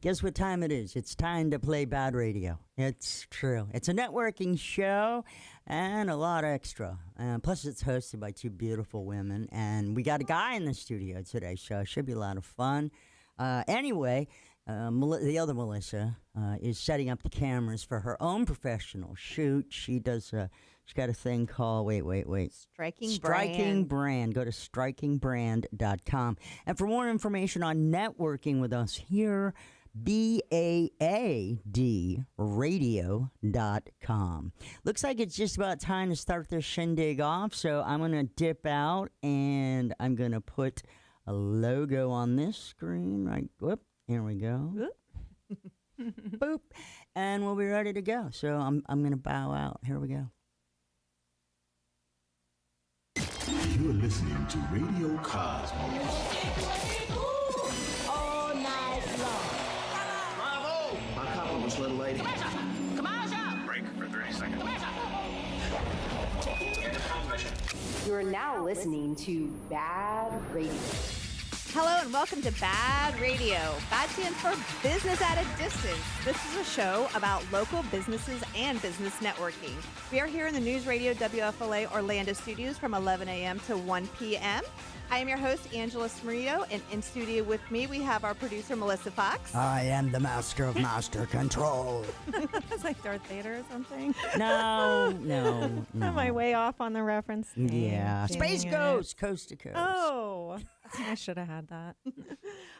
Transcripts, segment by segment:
Guess what time it is? It's time to play BaaD Radio. It's true. It's a networking show and a lot extra. Plus, it's hosted by two beautiful women. And we got a guy in the studio today, so it should be a lot of fun. Anyway, the other Melissa is setting up the cameras for her own professional shoot. She's got a thing called, wait. Striking Brand. Go to strikingbrand.com. And for more information on networking with us here, BaaD radio.com. Looks like it's just about time to start this shindig off, so I'm going to dip out and I'm going to put a logo on this screen. Right, whoop, here we go. Boop. And we'll be ready to go. So I'm going to bow out. Here we go. You're listening to Radio Cosmos. All night long. Bravo! My compliments, little lady. Break for 30 seconds. You are now listening to BaaD Radio. Hello and welcome to BaaD Radio. BaaD stands for Business at a Distance. This is a show about local businesses and business networking. We are here in the News Radio WFLA Orlando studios from 11 a.m. to 1 p.m. I am your host, Angela Smaritto, and in studio with me, we have our producer, Melissa Fox. I am the master of master control. It's like Darth Vader or something. No. Am I way off on the reference? Yeah. Dang Space it. Ghost, coast to coast. Oh, I should have had that.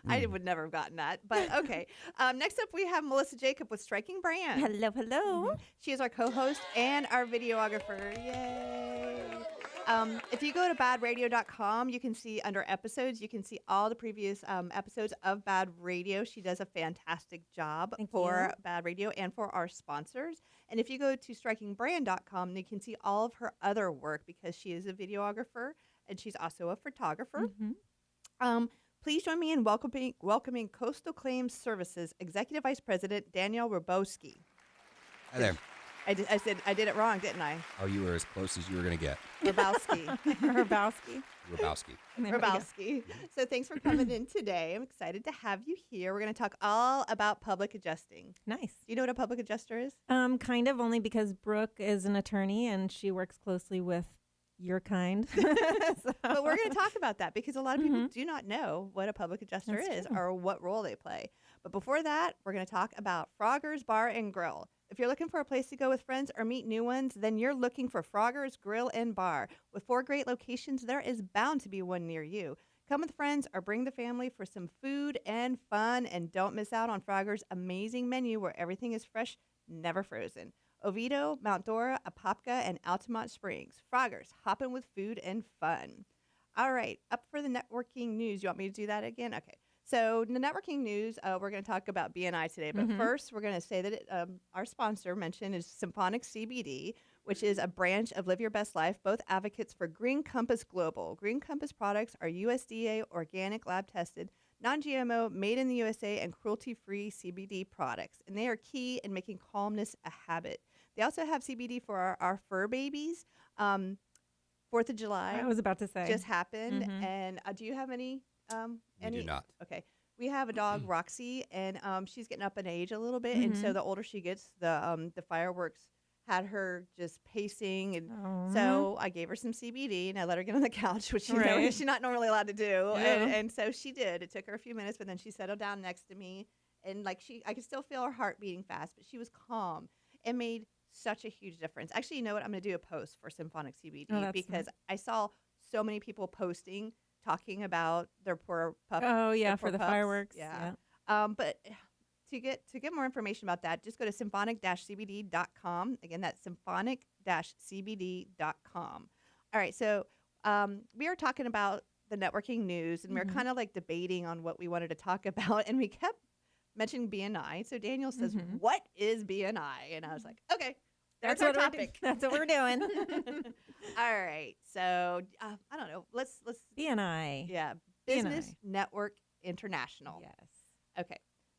I would never have gotten that, but okay. Next up, we have Melissa Jacob with Striking Brand. Hello. She is our co-host and our videographer. Yay! If you go to baadradio.com, you can see under episodes, you can see all the previous episodes of BaaD Radio. She does a fantastic job for BaaD Radio and for our sponsors. And if you go to strikingbrand.com, you can see all of her other work because she is a videographer and she's also a photographer. Please join me in welcoming Coastal Claims Services Executive Vice President Danielle Robosky. Hi there. I said I did it wrong, didn't I? Oh, you were as close as you were going to get. Robosky. Herbowski. Robosky. Robosky. So thanks for coming in today. I'm excited to have you here. We're going to talk all about public adjusting. Nice. Do you know what a public adjuster is? Kind of, only because Brooke is an attorney and she works closely with your kind. But we're going to talk about that because a lot of people do not know what a public adjuster is or what role they play. But before that, we're going to talk about Frogger's Bar and Grill. If you're looking for a place to go with friends or meet new ones, then you're looking for Frogger's Grill and Bar. With 4 great locations, there is bound to be one near you. Come with friends or bring the family for some food and fun, and don't miss out on Frogger's amazing menu where everything is fresh, never frozen. Oviedo, Mount Dora, Apopka, and Altamont Springs. Frogger's, hopping with food and fun. All right, up for the networking news. You want me to do that again? Okay. So the networking news, we're going to talk about BNI today. But first, we're going to say that our sponsor mentioned is Symphonic CBD, which is a branch of Live Your Best Life, both advocates for Green Compass Global. Green Compass products are USDA organic lab tested, non-GMO, made in the USA, and cruelty-free CBD products. And they are key in making calmness a habit. They also have CBD for our fur babies. 4th of July. I was about to say. Just happened. And do you have any? We do not. Okay. We have a dog, Roxy, and she's getting up in age a little bit. And so the older she gets, the fireworks had her just pacing. And so I gave her some CBD and I let her get on the couch, which she's not normally allowed to do. And so she did. It took her a few minutes, but then she settled down next to me. And I could still feel her heart beating fast, but she was calm. It made such a huge difference. Actually, you know what? I'm going to do a post for Symphonic CBD because I saw so many people posting, talking about their poor pup. Oh, yeah, for the pups. fireworks. Yeah. But to get more information about that, just go to symphonic-cbd.com. Again, that's symphonic-cbd.com. All right, so we are talking about the networking news, and we are kind of like debating on what we wanted to talk about, and we kept mentioning BNI. So Daniel says, what is BNI? And I was like, okay. That's our topic. That's what we're doing. All right. So I don't know. Let's BNI. Yeah. Business Network International. Yes. Okay.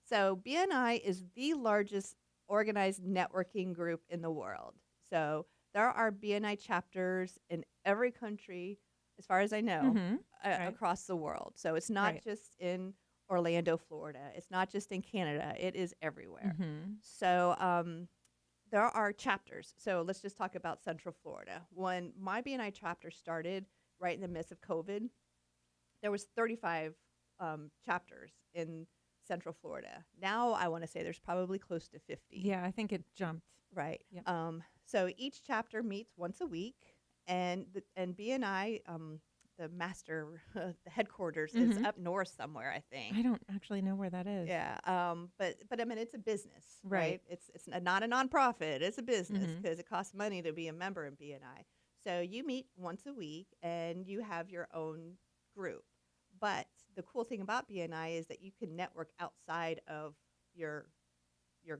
So BNI is the largest organized networking group in the world. So there are BNI chapters in every country, as far as I know, across the world. So it's not just in Orlando, Florida. It's not just in Canada. It is everywhere. Mm-hmm. So there are chapters. So let's just talk about Central Florida. When my BNI chapter started right in the midst of COVID, there was 35 chapters in Central Florida. Now I want to say there's probably close to 50. Yeah, I think it jumped. Right. Yep. So each chapter meets once a week, and BNI, the master, the headquarters is up north somewhere, I think. I don't actually know where that is. Yeah. But I mean, it's a business, Right. right? It's not a nonprofit. It's a business Mhm. because it costs money to be a member in BNI. So you meet once a week and you have your own group. But the cool thing about BNI is that you can network outside of your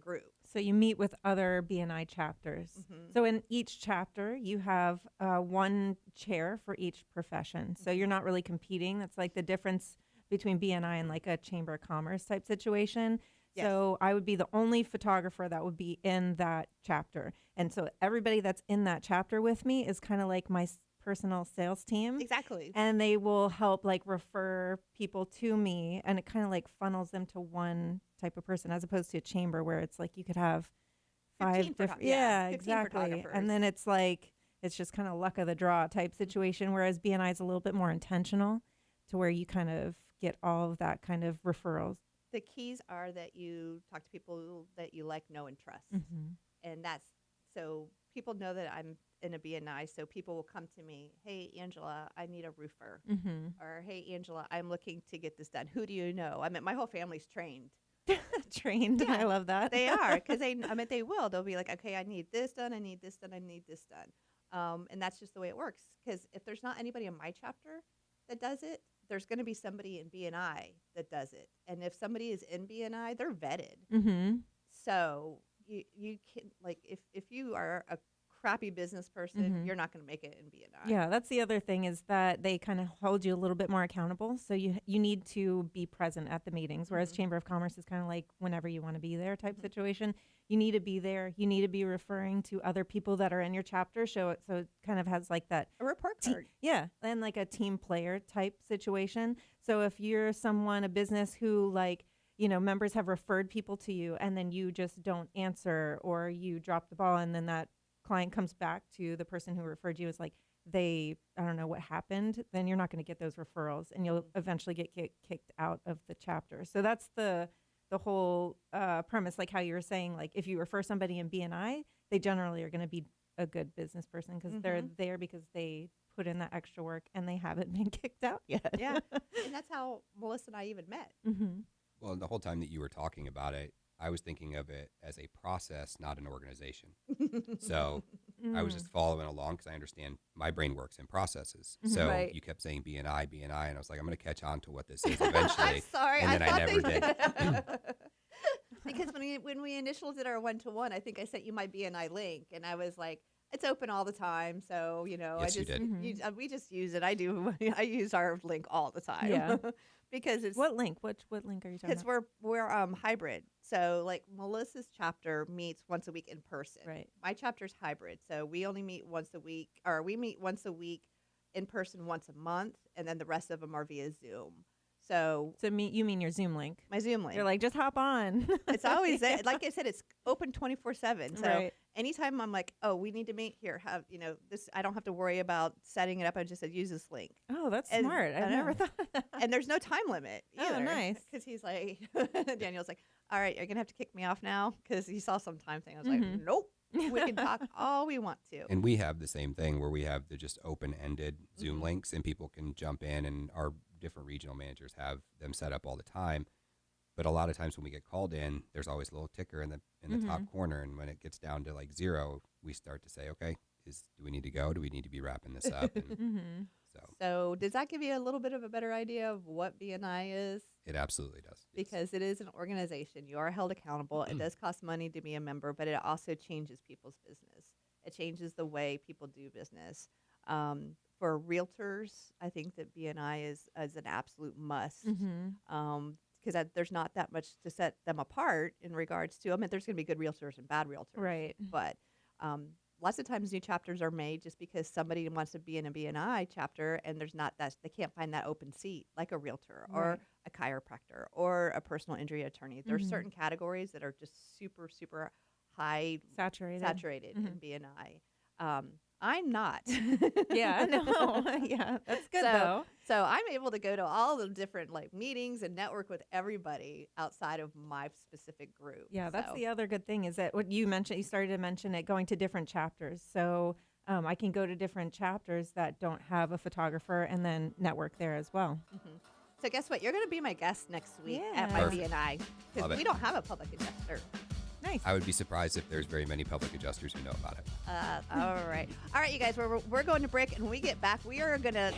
group. So you meet with other BNI chapters. Mhm. So in each chapter, you have one chair for each profession. So you're not really competing. That's like the difference between BNI and like a Chamber of Commerce type situation. Yes. So I would be the only photographer that would be in that chapter. And so everybody that's in that chapter with me is kind of like my personal sales team. Exactly. And they will help like refer people to me, and it kind of like funnels them to one type of person as opposed to a chamber where it's like you could have 15 5 different 15 exactly. photographers. And then it's like it's just kind of luck of the draw type situation, whereas BNI is a little bit more intentional to where you kind of get all of that kind of referrals. The keys are that you talk to people that you like, know, and trust. Mm-hmm. And that's so people know that I'm in a BNI. So people will come to me, hey, Angela, I need a roofer. Mm-hmm. Or, hey, Angela, I'm looking to get this done. Who do you know? I mean, my whole family's trained. Trained. Yeah, I love that. They are, because they will. They'll be like, okay, I need this done. I need this done. I need this done. And that's just the way it works. Because if there's not anybody in my chapter that does it, there's going to be somebody in BNI that does it. And if somebody is in BNI, they're vetted. Mm-hmm. So you can, like, if you are a crappy business person, you're not going to make it in BNI. Yeah, that's the other thing is that they kind of hold you a little bit more accountable. So you need to be present at the meetings, whereas Chamber of Commerce is kind of like whenever you want to be there type situation. You need to be there. You need to be referring to other people that are in your chapter. So it kind of has like that A report card. yeah, and like a team player type situation. So if you're a business who like, members have referred people to you and then you just don't answer or you drop the ball and then that client comes back to the person who referred you is like, I don't know what happened, then you're not going to get those referrals and you'll eventually get kicked out of the chapter. So that's the whole premise, like how you were saying, like if you refer somebody in BNI, they generally are going to be a good business person because they're there because they put in that extra work and they haven't been kicked out yet. Yeah. And that's how Melissa and I even met. Mm-hmm. Well, the whole time that you were talking about it, I was thinking of it as a process, not an organization. So I was just following along because I understand my brain works in processes. So Right. you kept saying BNI, and I was like, I'm going to catch on to what this is eventually. I'm sorry. And then I thought never they did. Because when we initially did our 1-to-1, I think I sent you my BNI link, and I was like, it's open all the time, so Yes, you did. we just use it. I use our link all the time. Yeah. Because it's What link? What link are you talking because about? we're hybrid. So like Melissa's chapter meets once a week in person. Right. My chapter's hybrid, so we only meet once a week, or we meet once a week in person once a month, and then the rest of them are via Zoom. So So you mean your Zoom link? my Zoom link. You're like, just hop on. It's always like I said, it's open 24/7. So Right. anytime I'm like, oh, we need to meet here, have this, I don't have to worry about setting it up. I just said use this link, Oh, that's And- smart. I never thought of that. and there's no time limit. Oh, Either. nice. Because he's like, Daniel's like, all right, you're gonna have to kick me off now because he saw some time thing. I was like, nope, we can talk all we want to. And we have the same thing where we have the just open-ended Zoom links and people can jump in, and our different regional managers have them set up all the time. But a lot of times when we get called in, there's always a little ticker in the top corner, and when it gets down to like 0, we start to say, okay, do we need to go? Do we need to be wrapping this up? And So does that give you a little bit of a better idea of what BNI is? it absolutely does. Yes. Because it is an organization. You are held accountable. It does cost money to be a member, but it also changes people's business. It changes the way people do business. For realtors, I think that BNI is an absolute must. Because there's not that much to set them apart in regards to. I mean, there's going to be good realtors and bad realtors, Right. But lots of times new chapters are made just because somebody wants to be in a BNI chapter and there's not that, they can't find that open seat, like a realtor or Right. a chiropractor or a personal injury attorney. There's certain categories that are just super, super high Saturated. in BNI. I'm not. Yeah, no. Yeah, that's good though. So I'm able to go to all the different like meetings and network with everybody outside of my specific group. Yeah, that's So- the other good thing is that what you mentioned, you started to mention it going to different chapters. So I can go to different chapters that don't have a photographer and then network there as well. So guess what? You're going to be my guest next week at Yeah. my Perfect. BNI because Love it. we don't have a public adjuster. Nice. I would be surprised if there's very many public adjusters who know about it. All right, you guys. We're going to break, and when we get back, we are going to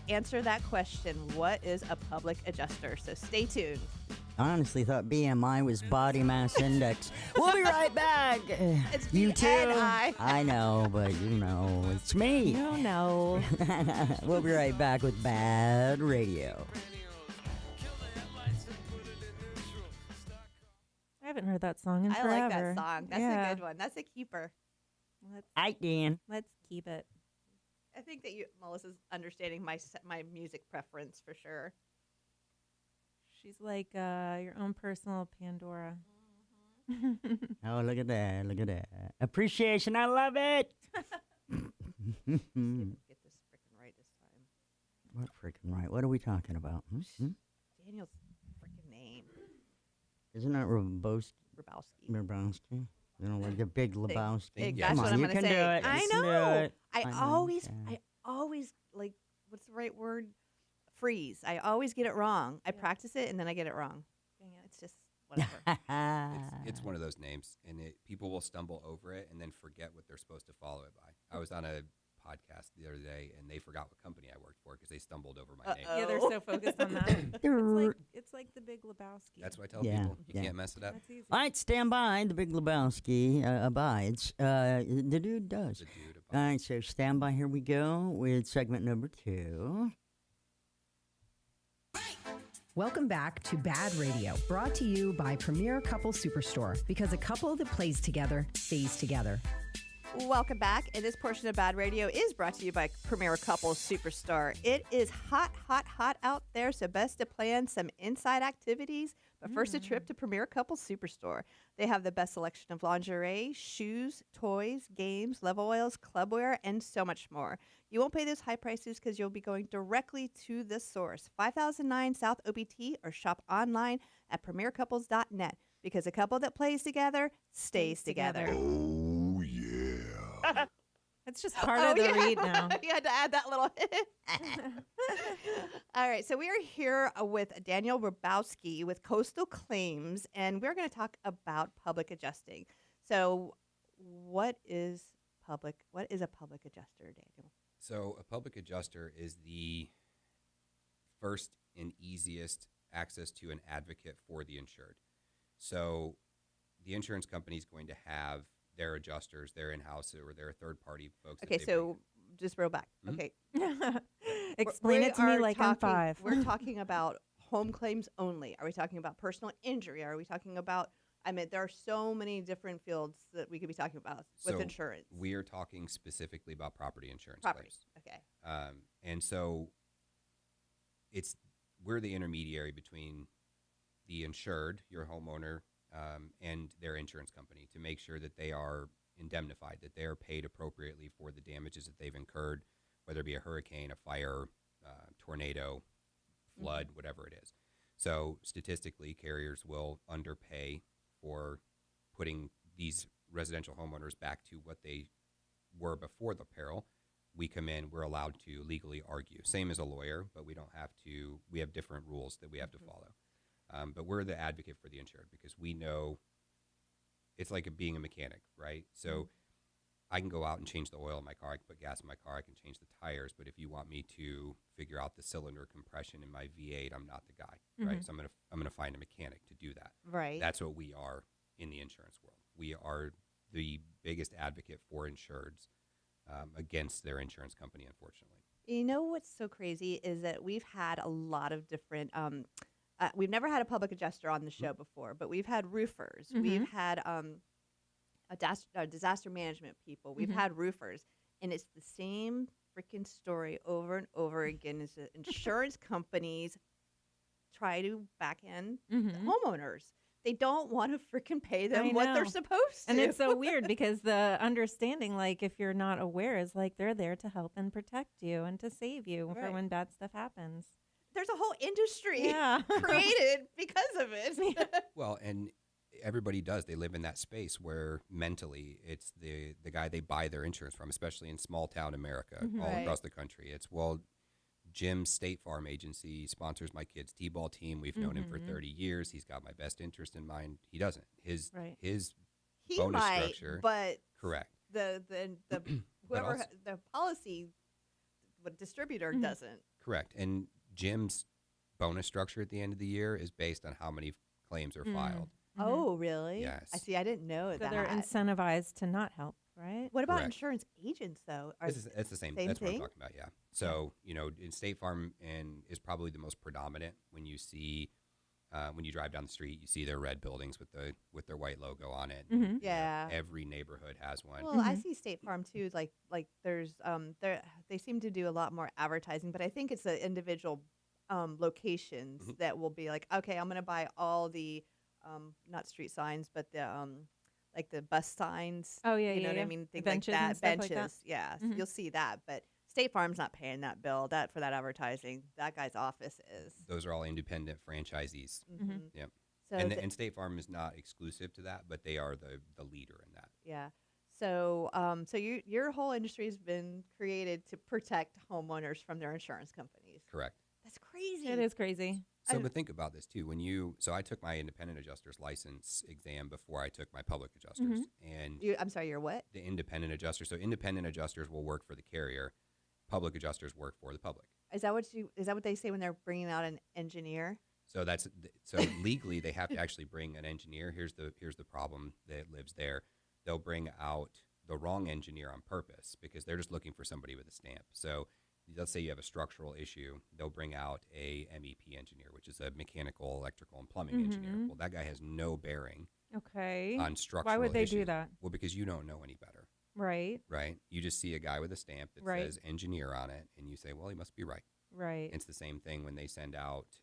answer that question: what is a public adjuster? So stay tuned. I honestly thought BMI was body mass index. We'll be right back. It's you too. BNI. I know, but it's me. No, no. We'll be right back with BaaD Radio. I haven't heard that song in I forever. like that song. That's a good one. That's a keeper. Aight, Dan. Let's keep it. I think that Melissa's understanding my music preference for sure. She's like your own personal Pandora. Oh, look at that. Look at that. Appreciation. I love it. Get this freaking right this time. What freaking right? What are we talking about? Daniel's freaking name. Isn't that Robosky? Rabowski. Lebowski? You know, like the big Lebowski. Big, Yes. that's Come what on, I'm you gonna can say. do it. I You can do know. it. I know always, you I always like. What's the right word? Freeze. I always get it wrong. I practice it and then I get it wrong. Dang it. It's just whatever. It's one of those names, and people will stumble over it and then forget what they're supposed to follow it by. I was on a podcast the other day, and they forgot what company I worked for because they stumbled over my name. Yeah, they're so focused on that. It's like the Big Lebowski. That's why I tell Yeah, people you yeah. can't mess it up. That's easy. All right, stand by. The big Lebowski abides. The dude does. The dude All right, so stand by. Here we go with segment number 2. Welcome back to BaaD Radio, brought to you by Premier Couple Superstore, because a couple that plays together stays together. Welcome back. And this portion of BaaD Radio is brought to you by Premier Couples Superstar. It is hot, hot, hot out there, so best to plan some inside activities. But first, a trip to Premier Couples Superstore. They have the best selection of lingerie, shoes, toys, games, level oils, clubwear, and so much more. You won't pay those high prices because you'll be going directly to the source, 5009 South OBT, or shop online at premiercouples.net, because a couple that plays together stays together. Oh, yeah. It's just part of the read now. You had to add that little All right, so we are here with Daniel Robosky with Coastal Claims, and we're going to talk about public adjusting. So what is a public adjuster, Daniel? So a public adjuster is the first and easiest access to an advocate for the insured. So the insurance company is going to have their adjusters, their in-house, or their third-party folks. that Okay, they so just roll back. Mhm. Okay. Explain it to me are like I'm talking- 5. We're talking about home claims only. Are we talking about personal injury? Are we talking about, I mean, there are so many different fields that we could be talking about with So insurance. We are talking specifically about property insurance Property. claims. Okay. And so we're the intermediary between the insured, your homeowner, and their insurance company to make sure that they are indemnified, that they are paid appropriately for the damages that they've incurred, whether it be a hurricane, a fire, tornado, flood, whatever it is. So statistically, carriers will underpay for putting these residential homeowners back to what they were before the peril. We come in, we're allowed to legally argue. Same as a lawyer, but we don't have to, we have different rules that we have to follow. But we're the advocate for the insured because we know it's like being a mechanic, right? So I can go out and change the oil in my car, I can put gas in my car, I can change the tires, but if you want me to figure out the cylinder compression in my V8, I'm not the guy, right? So I'm gonna find a mechanic to do that. Right. That's what we are in the insurance world. We are the biggest advocate for insureds against their insurance company, unfortunately. You know what's so crazy is that we've had a lot of different. We've never had a public adjuster on the show before, but we've had roofers. We've had disaster management people. We've Mhm. had roofers, and it's the same freaking story over and over again. Is that insurance companies try to back end Mhm. homeowners. They don't want to freaking pay them I what they're know. supposed to. And it's so weird because the understanding, like, if you're not aware, is like they're there to help and protect you and to save you for Right. when bad stuff happens. There's a whole industry Yeah. created because of it. Well, and everybody does. They live in that space where mentally it's the guy they buy their insurance from, especially in small town America, all Right. across the country. It's, well, Jim's State Farm agency sponsors my kid's t-ball team. We've known him for Mhm. 30 years. He's got my best interest in mind. He doesn't. His Right. his He bonus might, structure. but Correct. the But whoever also- the policy what distributor Mhm. doesn't. Correct. And Jim's bonus structure at the end of the year is based on how many claims are Mm. filed. Mhm. Oh, really? I Yes. see. I didn't know So that. they're incentivized to not help, right? What about Correct. insurance agents, though? It's the same. same That's what thing? I'm talking about. Yeah. So in State Farm and is probably the most predominant when you see when you drive down the street, you see their red buildings with their white logo on it. Mhm. You know, Yeah. every neighborhood has one. Well, I Mhm. see State Farm too. Like there's they seem to do a lot more advertising, but I think it's the individual locations Mhm. that will be like, okay, I'm gonna buy all the not street signs, but the like the bus signs. Oh, yeah, you know yeah, what I yeah. mean? The Things benches like and that. stuff like Benches, that. yeah. So Mhm. you'll see that, but State Farm's not paying that bill. That for that advertising. That guy's office is. Those are all independent franchisees. Mhm. Yep. So And, the- and State Farm is not exclusive to that, but they are the leader in that. Yeah. So, so your whole industry has been created to protect homeowners from their insurance companies. Correct. That's crazy. It is crazy. So, I- but think about this too. So I took my independent adjuster's license exam before I took my public adjuster's, and I'm sorry. You're what? the independent adjuster. So independent adjusters will work for the carrier. Public adjusters work for the public. Is that what they say when they're bringing out an engineer? So so legally they have to actually bring an engineer. Here's the problem that lives there. They'll bring out the wrong engineer on purpose because they're just looking for somebody with a stamp. So let's say you have a structural issue, they'll bring out a MEP engineer, which is a mechanical, electrical, and plumbing engineer. Mhm. Well, that guy has no bearing Okay. on structural Why would they issues. do that? Well, because you don't know any better, Right. right? You just see a guy with a stamp that Right. says engineer on it, and you say, well, he must be right. Right. It's the same thing when they send out.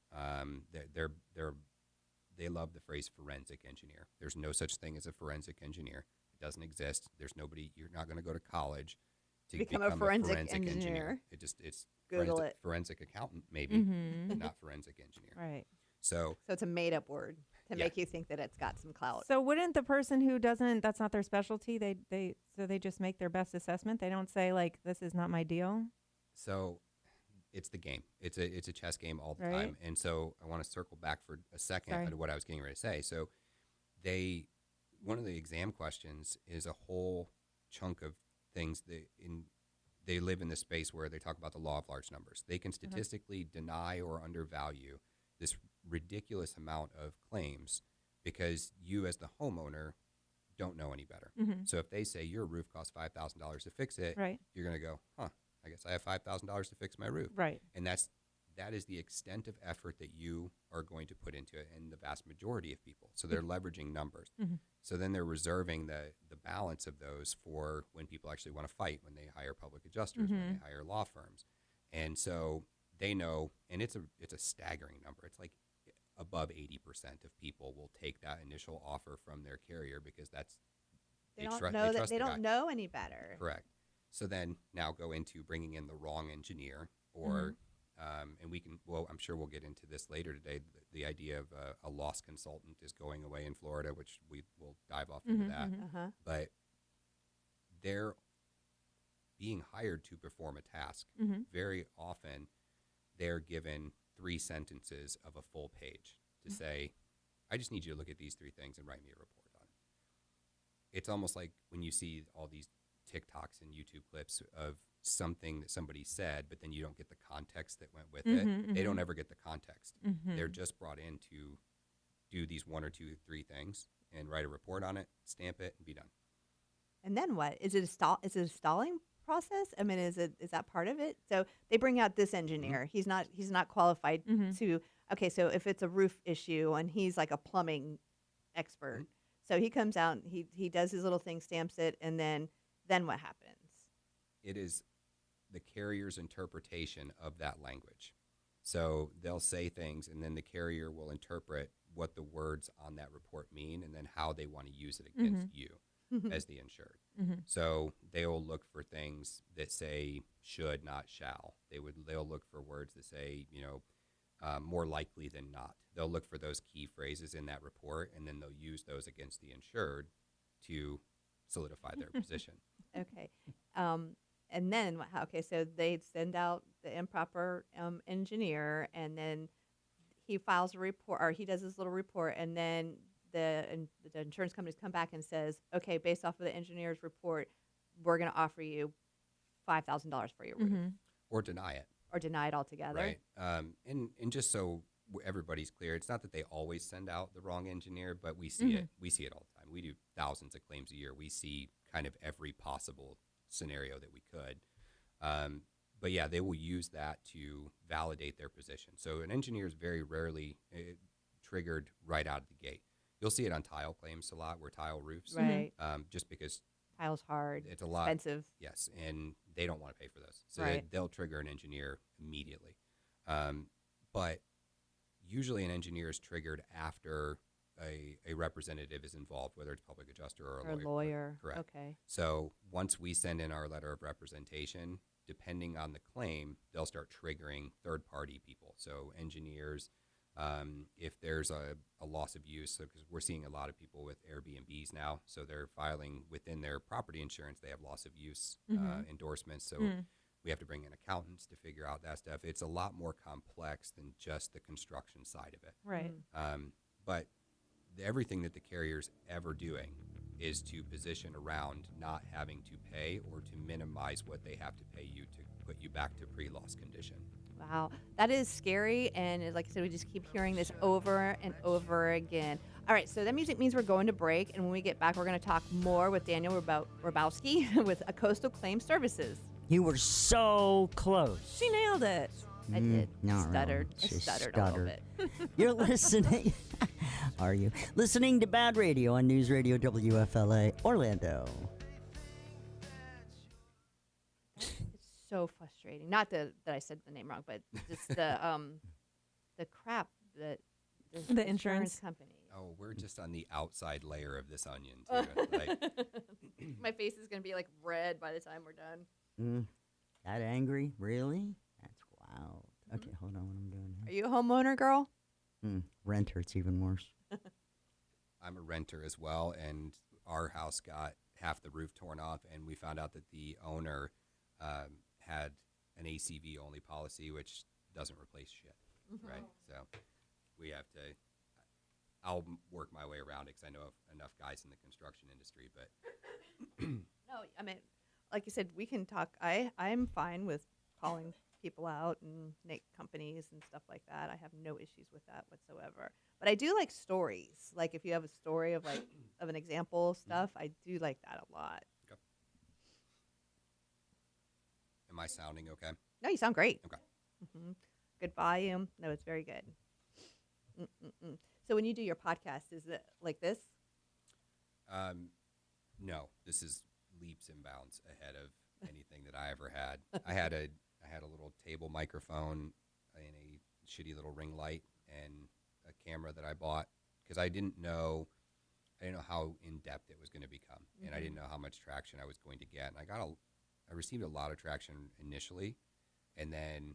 They love the phrase forensic engineer. There's no such thing as a forensic engineer. It doesn't exist. There's nobody. You're not going to go to college to Become a forensic engineer. It's Google forensic, it. forensic accountant maybe, Mhm. but not forensic engineer. Right. So So it's a made up word to Yeah. make you think that it's got some clout. So wouldn't the person who doesn't, that's not their specialty, they just make their best assessment? They don't say like, this is not my deal? so it's the game. It's a chess game all the Right. time. And so I want to circle back for a second Sorry. to what I was getting ready to say. So one of the exam questions is a whole chunk of things they live in this space where they talk about the law of large numbers. They can statistically deny or undervalue this ridiculous amount of claims because you as the homeowner don't know any better. Mhm. So if they say your roof costs $5,000 to fix it, Right. you're going to go, I guess I have $5,000 to fix my roof. Right. And that is the extent of effort that you are going to put into it, and the vast majority of people. So they're leveraging numbers. Mhm. So then they're reserving the balance of those for when people actually want to fight, when they hire public adjusters, when they hire law firms. And so they know, and it's a staggering number. It's like above 80% of people will take that initial offer from their carrier because they don't trust know that the they guy. don't know any better. Correct. So then now go into bringing in the wrong engineer or, and we can, well, I'm sure we'll get into this later today. The idea of a loss consultant is going away in Florida, which we will dive off into that. Uh-huh. But they're being hired to perform a task. Mhm. Very often they're given 3 sentences of a full page to say, I just need you to look at these 3 things and write me a report on it. It's almost like when you see all these TikToks and YouTube clips of something that somebody said, but then you don't get the context that went with it. They don't ever get the context. They're just brought in to do these 1 or 2, 3 things and write a report on it, stamp it, and be done. And then what? Is it a stalling process? I mean, is that part of it? So they bring out this engineer. He's not qualified to. Okay, so if it's a roof issue and he's like a plumbing expert, So he comes out, and he does his little thing, stamps it, and then what happens? It is the carrier's interpretation of that language. So they'll say things, and then the carrier will interpret what the words on that report mean, and then how they want to use it against you as the insured. So they'll look for things that say should, not shall. They'll look for words that say, more likely than not. They'll look for those key phrases in that report, and then they'll use those against the insured to solidify their position. Okay. And then what? Okay, so they send out the improper engineer, and then he files a report, or he does his little report, and then the insurance companies come back and says, okay, based off of the engineer's report, we're going to offer you $5,000 for your roof, Or deny it. or deny it altogether. Right. And just so everybody's clear, it's not that they always send out the wrong engineer, but we see it. We see it all the time. We do thousands of claims a year. We see kind of every possible scenario that we could. But yeah, they will use that to validate their position. So an engineer is very rarely triggered right out of the gate. You'll see it on tile claims a lot, where tile roofs, Right. just because Tile's hard. it's a lot expensive. Yes, and they don't want to pay for those, so Right. they'll trigger an engineer immediately. But usually, an engineer is triggered after a representative is involved, whether it's public adjuster or Or a a lawyer. Correct. Okay. So once we send in our letter of representation, depending on the claim, they'll start triggering third-party people. So engineers, if there's a loss of use, because we're seeing a lot of people with Airbnbs now, so they're filing within their property insurance, they have loss of use endorsements. So we have to bring in accountants to figure out that stuff. It's a lot more complex than just the construction side of it. Right. But everything that the carrier's ever doing is to position around not having to pay, or to minimize what they have to pay you to put you back to pre-loss condition. Wow, that is scary, and like I said, we just keep hearing this over and over again. All right, so that music means we're going to break, and when we get back, we're going to talk more with Daniel Robosky with Coastal Claim Services. You were so close. She nailed it. I did. not Stuttered. really. I She stuttered a little stuttered. bit. You're listening. Are you listening to BaaD Radio on News Radio WFLA Orlando? It's so frustrating. Not that I said the name wrong, but just the crap that The insurance company. Oh, we're just on the outside layer of this onion, too. Like, My face is going to be like red by the time we're done. That angry? Really? That's wild. Okay, hold on. What I'm doing Are here. you a homeowner, girl? Renter, it's even worse. I'm a renter as well, and our house got half the roof torn off, and we found out that the owner had an ACV only policy, which doesn't replace shit, right? So we have to. I'll work my way around it because I know of enough guys in the construction industry, but No, I mean, like you said, we can talk. I'm fine with calling people out and companies and stuff like that. I have no issues with that whatsoever. But I do like stories. Like if you have a story of like of an example stuff, I do like that a lot. okay. Am I sounding okay? No, you sound great. Okay. Good volume. No, it's very good. So when you do your podcast, is it like this? No, this is leaps and bounds ahead of anything that I ever had. I had a little table microphone and a shitty little ring light and a camera that I bought because I didn't know how in depth it was going to become, and I didn't know how much traction I was going to get. And I received a lot of traction initially, and then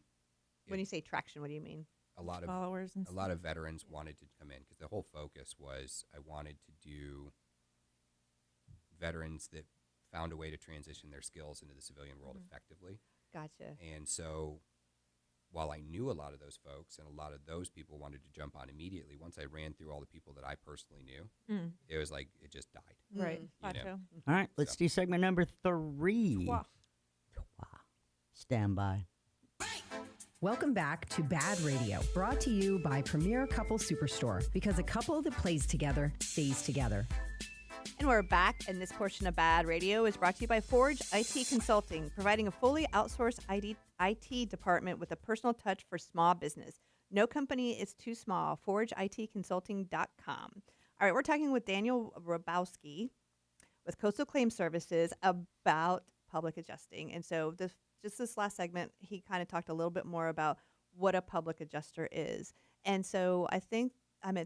When you say traction, what do you mean? a lot of Followers and a lot of veterans wanted to come in because the whole focus was I wanted to do veterans that found a way to transition their skills into the civilian world effectively. Gotcha. And so while I knew a lot of those folks and a lot of those people wanted to jump on immediately, once I ran through all the people that I personally knew, it was like it just died. Right. know. Gotcha. All right, let's do segment number 3. Wow. Stand by. Welcome back to BaaD Radio, brought to you by Premier Couple Superstore, because a couple that plays together stays together. And we're back, and this portion of BaaD Radio is brought to you by Forge IT Consulting, providing a fully outsourced IT department with a personal touch for small business. No company is too small. ForgeITconsulting.com. All right, we're talking with Daniel Robosky with Coastal Claim Services about public adjusting. And so this last segment, he kind of talked a little bit more about what a public adjuster is. And so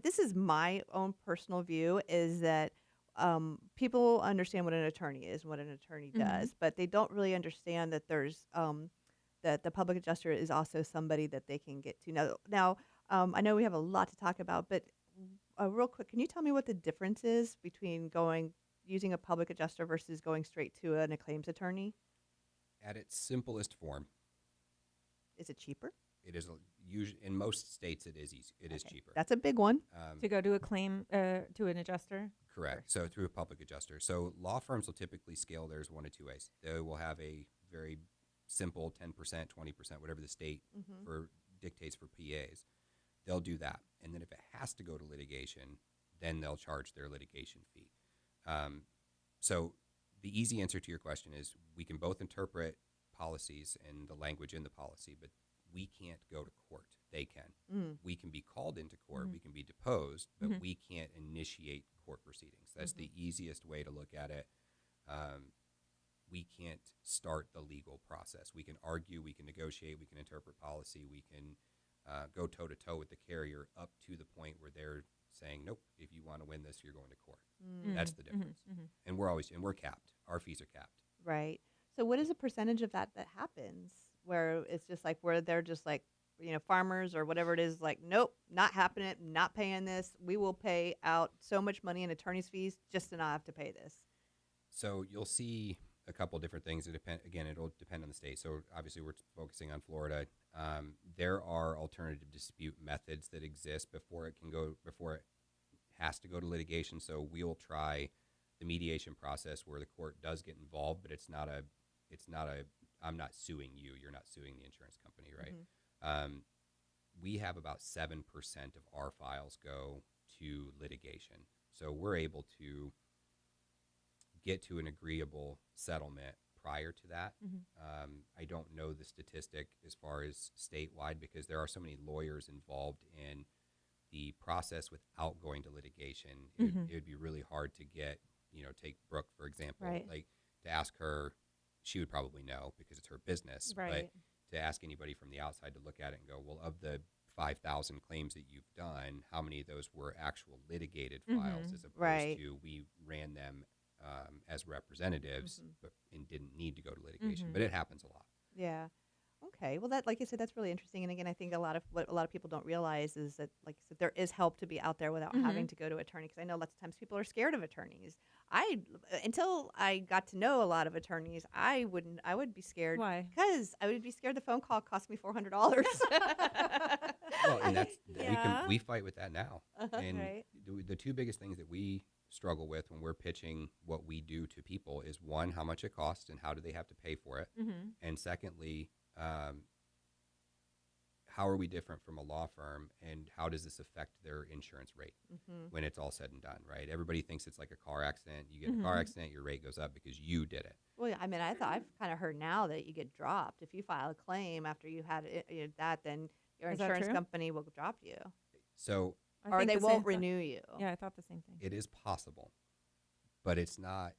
this is my own personal view, is that people understand what an attorney is and what an attorney does, but they don't really understand that there's that the public adjuster is also somebody that they can get to. Now, I know we have a lot to talk about, but real quick, can you tell me what the difference is between using a public adjuster versus going straight to a claims attorney? At its simplest form, is it cheaper? It is usually in most states. It is easy. It is cheaper. That's a big one. To go to a claim to an adjuster. Correct. So through a public adjuster. So law firms will typically scale theirs one of two ways. They will have a very simple 10%, 20%, whatever the state dictates for PAs. They'll do that, and then if it has to go to litigation, then they'll charge their litigation fee. So the easy answer to your question is we can both interpret policies and the language in the policy, but we can't go to court. They can. We can be called into court. We can be deposed, but we can't initiate court proceedings. That's the easiest way to look at it. We can't start the legal process. We can argue, we can negotiate, we can interpret policy, we can go toe-to-toe with the carrier up to the point where they're saying, nope, if you want to win this, you're going to court. That's the difference. And we're capped. Our fees are capped. Right. So what is a percentage of that happens where it's just like where they're just like, farmers or whatever it is, like, nope, not happening, not paying this. We will pay out so much money in attorney's fees just to not have to pay this. So you'll see a couple different things. It'll depend on the state. So obviously we're focusing on Florida. There are alternative dispute methods that exist before it has to go to litigation. So we'll try the mediation process where the court does get involved, but it's not a I'm not suing you, you're not suing the insurance company, right? We have about 7% of our files go to litigation. So we're able to get to an agreeable settlement prior to that. I don't know the statistic as far as statewide because there are so many lawyers involved in the process without going to litigation. It would be really hard to get, take Brooke, for example, like to ask her, she would probably know because it's her business, but to ask anybody from the outside to look at it and go, well, of the 5,000 claims that you've done, how many of those were actual litigated files as opposed to we ran them as representatives and didn't need to go to litigation, but it happens a lot. Yeah. Okay. Well, that, like I said, that's really interesting. And again, I think what a lot of people don't realize is that, like I said, there is help to be out there without having to go to attorney. Because I know lots of times people are scared of attorneys. Until I got to know a lot of attorneys, I would be scared. Why? Because I would be scared the phone call cost me $400. Well, and that's we fight with that now. And Right. the two biggest things that we struggle with when we're pitching what we do to people is one, how much it costs and how do they have to pay for it, and secondly, how are we different from a law firm and how does this affect their insurance rate when it's all said and done, right? Everybody thinks it's like a car accident. You get in a car accident, your rate goes up because you did it. Well, I mean, I've kind of heard now that you get dropped if you file a claim after you had that, then your Is that insurance true? company will drop you, So or they won't renew you. Yeah, I thought the same thing. it is possible, but it's not.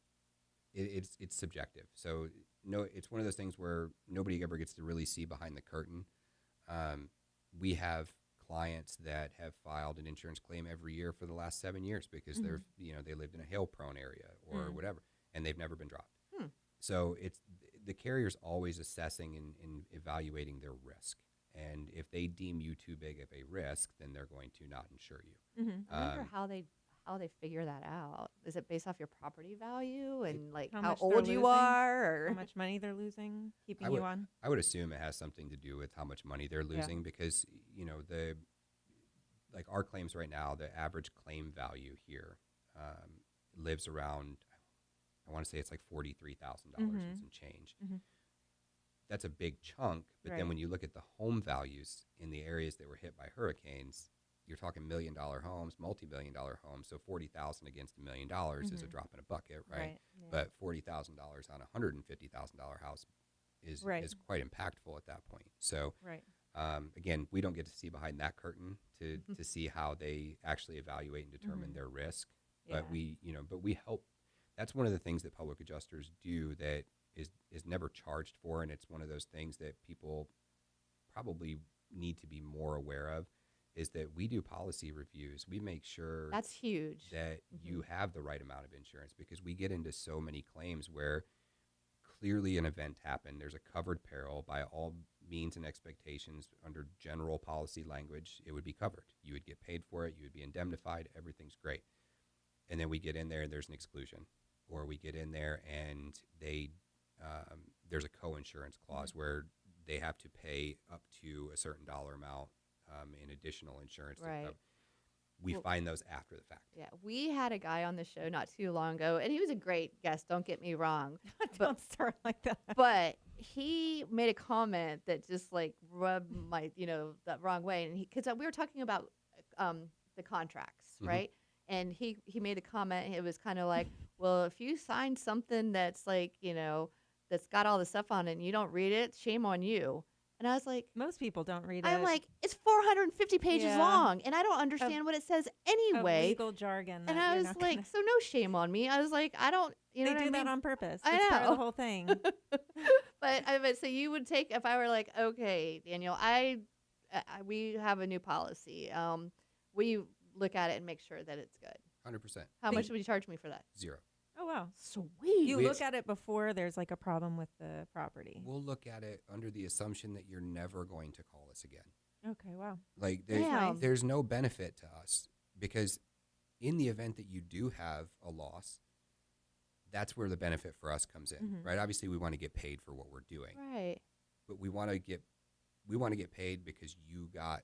It's subjective. So no, it's one of those things where nobody ever gets to really see behind the curtain. We have clients that have filed an insurance claim every year for the last 7 years because they're they lived in a hail-prone area or whatever, and they've never been dropped. So it's the carrier's always assessing and evaluating their risk, and if they deem you too big of a risk, then they're going to not insure you. I wonder how they figure that out. Is it based off your property value and like How how much they're old you losing? are, or How much money they're losing, keeping I you would- on? I would assume it has something to do with how much money they're losing because like our claims right now, the average claim value here lives around, I want to say it's like $43,000 and some change. That's a big chunk, but then Right. when you look at the home values in the areas that were hit by hurricanes, you're talking $1 million homes, multi-million dollar homes. So $40,000 against $1 million is a drop in a bucket, right? Yeah. But $40,000 on a $150,000 house is Right. is quite impactful at that point. So Right. Again, we don't get to see behind that curtain to see how they actually evaluate and determine their risk. Yeah. But we help. That's one of the things that public adjusters do that is never charged for, and it's one of those things that people probably need to be more aware of, is that we do policy reviews. We make sure That's huge. that you have the right amount of insurance, because we get into so many claims where clearly an event happened. There's a covered peril by all means and expectations under general policy language. It would be covered. You would get paid for it. You would be indemnified. Everything's great. And then we get in there and there's an exclusion, or we get in there and there's a co-insurance clause where they have to pay up to a certain dollar amount in additional insurance. Right. We find those after the fact. Yeah, we had a guy on the show not too long ago, and he was a great guest. Don't get me wrong, Don't start like that. but he made a comment that just like rubbed my, that wrong way. And because we were talking about the contracts, right? And he made a comment. It was kind of like, well, if you sign something that's like, that's got all the stuff on it and you don't read it, shame on you. And I was like, Most people don't read it. I'm like, it's 450 pages Yeah. long, and I don't understand what it says Of anyway. legal jargon. And that I you're was not like, gonna- so no shame on me. I was like, I don't, they know what do I that mean? on purpose. I It's part of know. the whole thing. But so you would take, if I were like, okay, Daniel, we have a new policy. We look at it and make sure that it's good. 100%. How much would you charge me for that? 0. Oh, wow. Sweet. You We- look at it before there's like a problem with the property. We'll look at it under the assumption that you're never going to call us again. Okay, wow. Like Damn. there's no benefit to us, because in the event that you do have a loss, that's where the benefit for us comes in, right? Obviously, we want to get paid for what we're doing, Right. but we want to get paid because you got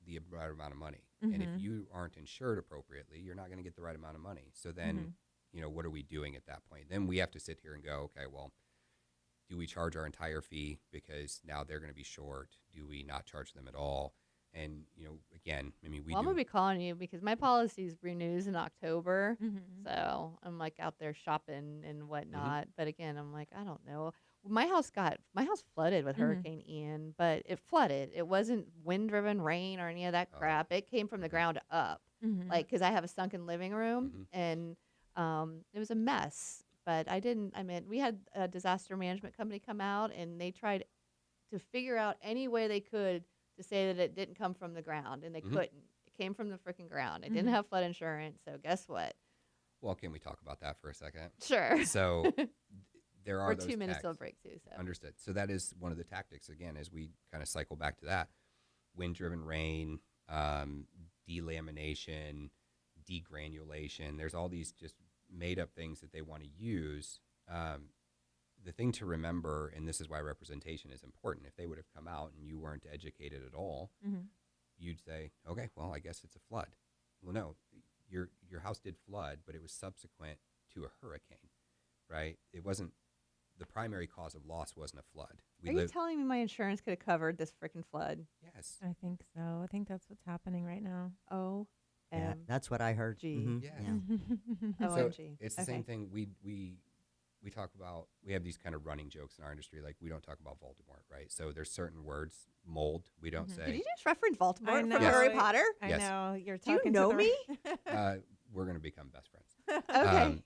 the right amount of money. And if you aren't insured appropriately, you're not going to get the right amount of money. So then, what are we doing at that point? Then we have to sit here and go, okay, well, do we charge our entire fee because now they're going to be short? Do we not charge them at all? And, again, I mean, I'm going to be calling you because my policy renews in October. So I'm like out there shopping and whatnot. But again, I'm like, I don't know. My house flooded with Hurricane Ian, but it flooded. It wasn't wind-driven rain or any of that crap. It came from the ground up, like, because I have a sunken living room, and it was a mess. But we had a disaster management company come out, and they tried to figure out any way they could to say that it didn't come from the ground, and they couldn't. It came from the freaking ground. I didn't have flood insurance, so guess what? Well, can we talk about that for a second? Sure. So there are We're those 2 minutes tags. till break too. So Understood. So that is one of the tactics, again, as we kind of cycle back to that. Wind-driven rain, delamination, degranulation. There's all these just made-up things that they want to use. The thing to remember, and this is why representation is important, if they would have come out and you weren't educated at all, you'd say, okay, well, I guess it's a flood. Well, no, your house did flood, but it was subsequent to a hurricane, right? It wasn't, the primary cause of loss wasn't a flood. are you telling me my insurance could have covered this freaking flood? Yes. I think so. I think that's what's happening right now. Oh, Yeah, that's what I heard. G. Mhm, Yes. yeah. So OMG. it's the same thing. We talk about, we have these kind of running jokes in our industry, like we don't talk about Voldemort, right? So there's certain words, mold, we don't Did say. you just reference Baltimore I from know. Harry Yes. Potter? I Yes. know. You're Do you talking know to the me? We're going to become best friends. Okay.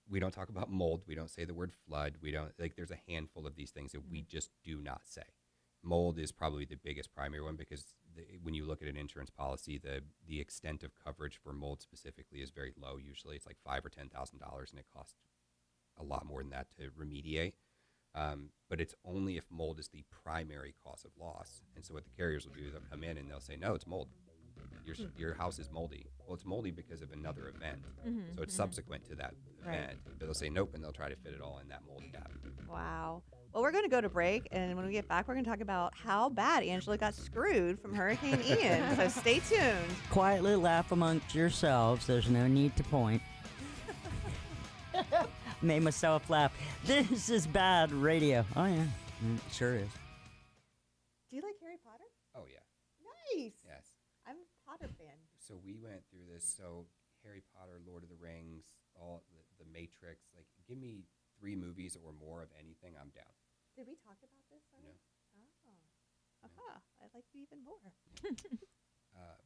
We don't talk about mold. We don't say the word flood. We don't, like, there's a handful of these things that we just do not say. Mold is probably the biggest primary one, because when you look at an insurance policy, the extent of coverage for mold specifically is very low. Usually it's like $5,000 or $10,000, and it costs a lot more than that to remediate. But it's only if mold is the primary cause of loss. And so what the carriers will do is they'll come in and they'll say, no, it's mold. Your house is moldy. Well, it's moldy because of another event. So it's subsequent to that event. But they'll say nope, and they'll try to fit it all in that mold gap. Wow. Well, we're going to go to break, and when we get back, we're going to talk about how bad Angela got screwed from Hurricane Ian. So stay tuned. Quietly laugh amongst yourselves. There's no need to point. Made myself laugh. This is BaaD Radio. Oh, yeah. It sure is. Do you like Harry Potter? Oh, yeah. Nice. Yes. I'm a Potter fan. So we went through this. So Harry Potter, Lord of the Rings, all the Matrix. Like, give me 3 movies or more of anything, I'm down. Did we talk about this already? No. Oh. I like you even more.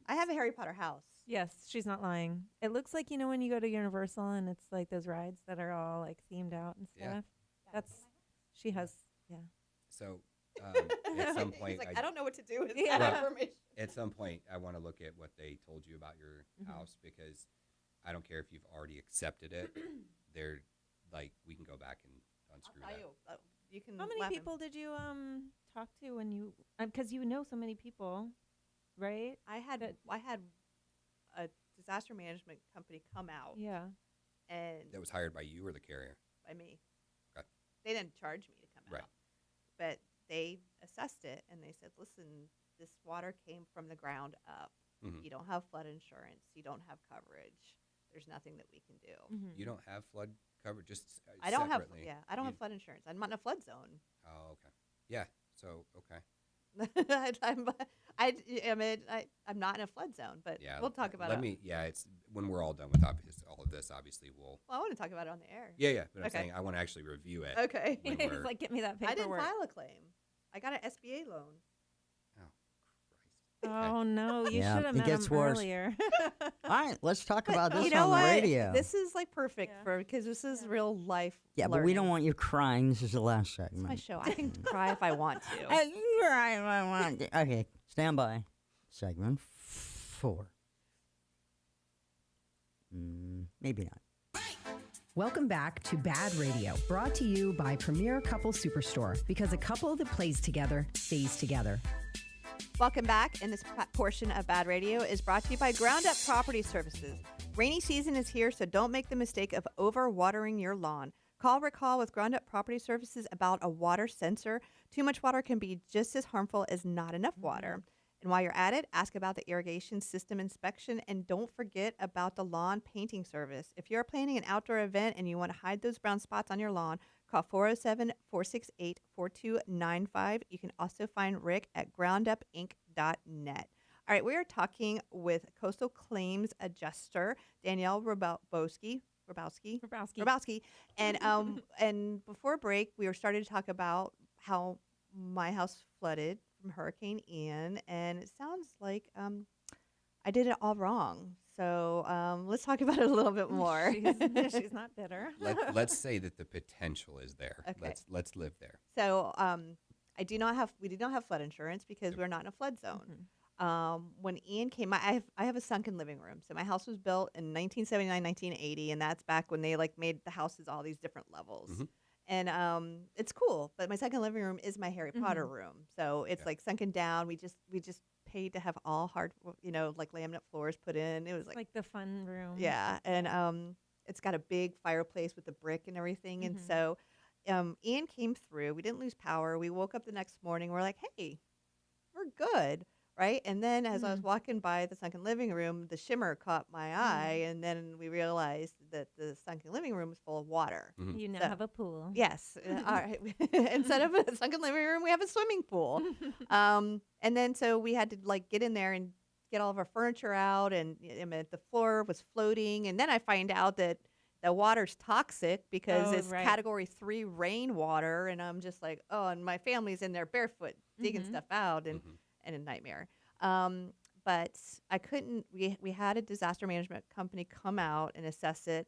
I have a Harry Potter house. Yes, she's not lying. It looks like, when you go to Universal and it's like those rides that are all like themed out and Yeah. stuff. She has, yeah. So at some point, He's like, I don't know what to do with Yeah. that Well, information. at some point, I want to look at what they told you about your Mhm. house, because I don't care if you've already accepted it. They're like, we can go back and unscrew I'll tell that. you. You can How many laugh at people did you talk to when you, because you know so many people, right? I had a disaster management company come out Yeah. and That was hired by you or the carrier? by me. Okay. They didn't charge me to come Right. out, but they assessed it and they said, "Listen, this water came from the ground up. Mhm. You don't have flood insurance. You don't have coverage. There's nothing that we can do." Mm-hmm. You don't have flood coverage, just I don't separately. have I don't have You- flood insurance. I'm not in a flood zone. Oh, okay. Yeah. So okay. I'm not in a flood zone, but Yeah. we'll talk about Let it. me. Yeah. It's when we're all done with all of this. Obviously, we'll. Well, I want to talk about it on the air. Yeah. But I'm Okay. saying I want to actually review it. Okay. when It's we're- like, get me that I didn't paperwork. file a claim. I got an SBA loan. Oh Christ. Oh, no. You Yeah, should have it met gets him worse. earlier. All right, let's talk about this you know on what? the radio. This is like perfect Yeah. because this is Yeah. real life. yeah, but we don't learning. want you crying. This is the last It's segment. my show. I can cry if I want to. I can cry if I want to. Okay, stand by. Segment 4. Maybe not. Welcome back to BaaD Radio, brought to you by Premier Couple Superstore, because a couple that plays together stays together. Welcome back. And this portion of BaaD Radio is brought to you by Ground Up Property Services. Rainy season is here, so don't make the mistake of overwatering your lawn. Call Rick Hall with Ground Up Property Services about a water sensor. Too much water can be just as harmful as not enough water. And while you're at it, ask about the irrigation system inspection, and don't forget about the lawn painting service. If you're planning an outdoor event and you want to hide those brown spots on your lawn, call 407-468-4295. You can also find Rick at groundupinc.net. All right, we are talking with Coastal Claims Adjuster Danielle Robosky. And and before break, we were starting to talk about how my house flooded from Hurricane Ian, and it sounds like I did it all wrong. So let's talk about it a little bit more. She's not bitter. Let's say that the potential is there. Okay. Let's live there. So we did not have flood insurance because we're not in a flood zone. When Ian came, I have a sunken living room. So my house was built in 1979, 1980, and that's back when they like made the houses all these different levels. Mhm. And it's cool. But my second living room is my Harry Potter room, so it's like sunken down. We just paid to have all hard, like laminate floors put in. It was Like the fun room. yeah, and it's got a big fireplace with the brick and everything. And so Ian came through. We didn't lose power. We woke up the next morning. We're like, hey, we're good, right? And then as I was walking by the sunken living room, the shimmer caught my eye, and then we realized that the sunken living room was full of water. Mhm. You now So- have a pool. Yes. All right. Instead of a sunken living room, we have a swimming pool. And then so we had to like get in there and get all of our furniture out, and the floor was floating. And then I find out that the water's toxic because Oh, it's right. Category 3 rainwater. And I'm just like, oh, and my family's in there barefoot digging stuff out, and a nightmare. But I couldn't. We had a disaster management company come out and assess it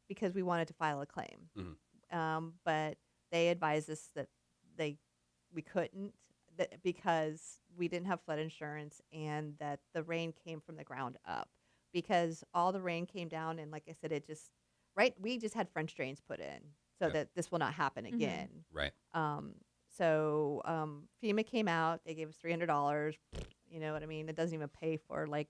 because we wanted to file a claim. But they advised us that we couldn't because we didn't have flood insurance, and that the rain came from the ground up, because all the rain came down, and like I said, we just had French drains put in so Yep. that this will not happen again. Right. So FEMA came out. They gave us $300. You know what I mean? It doesn't even pay for like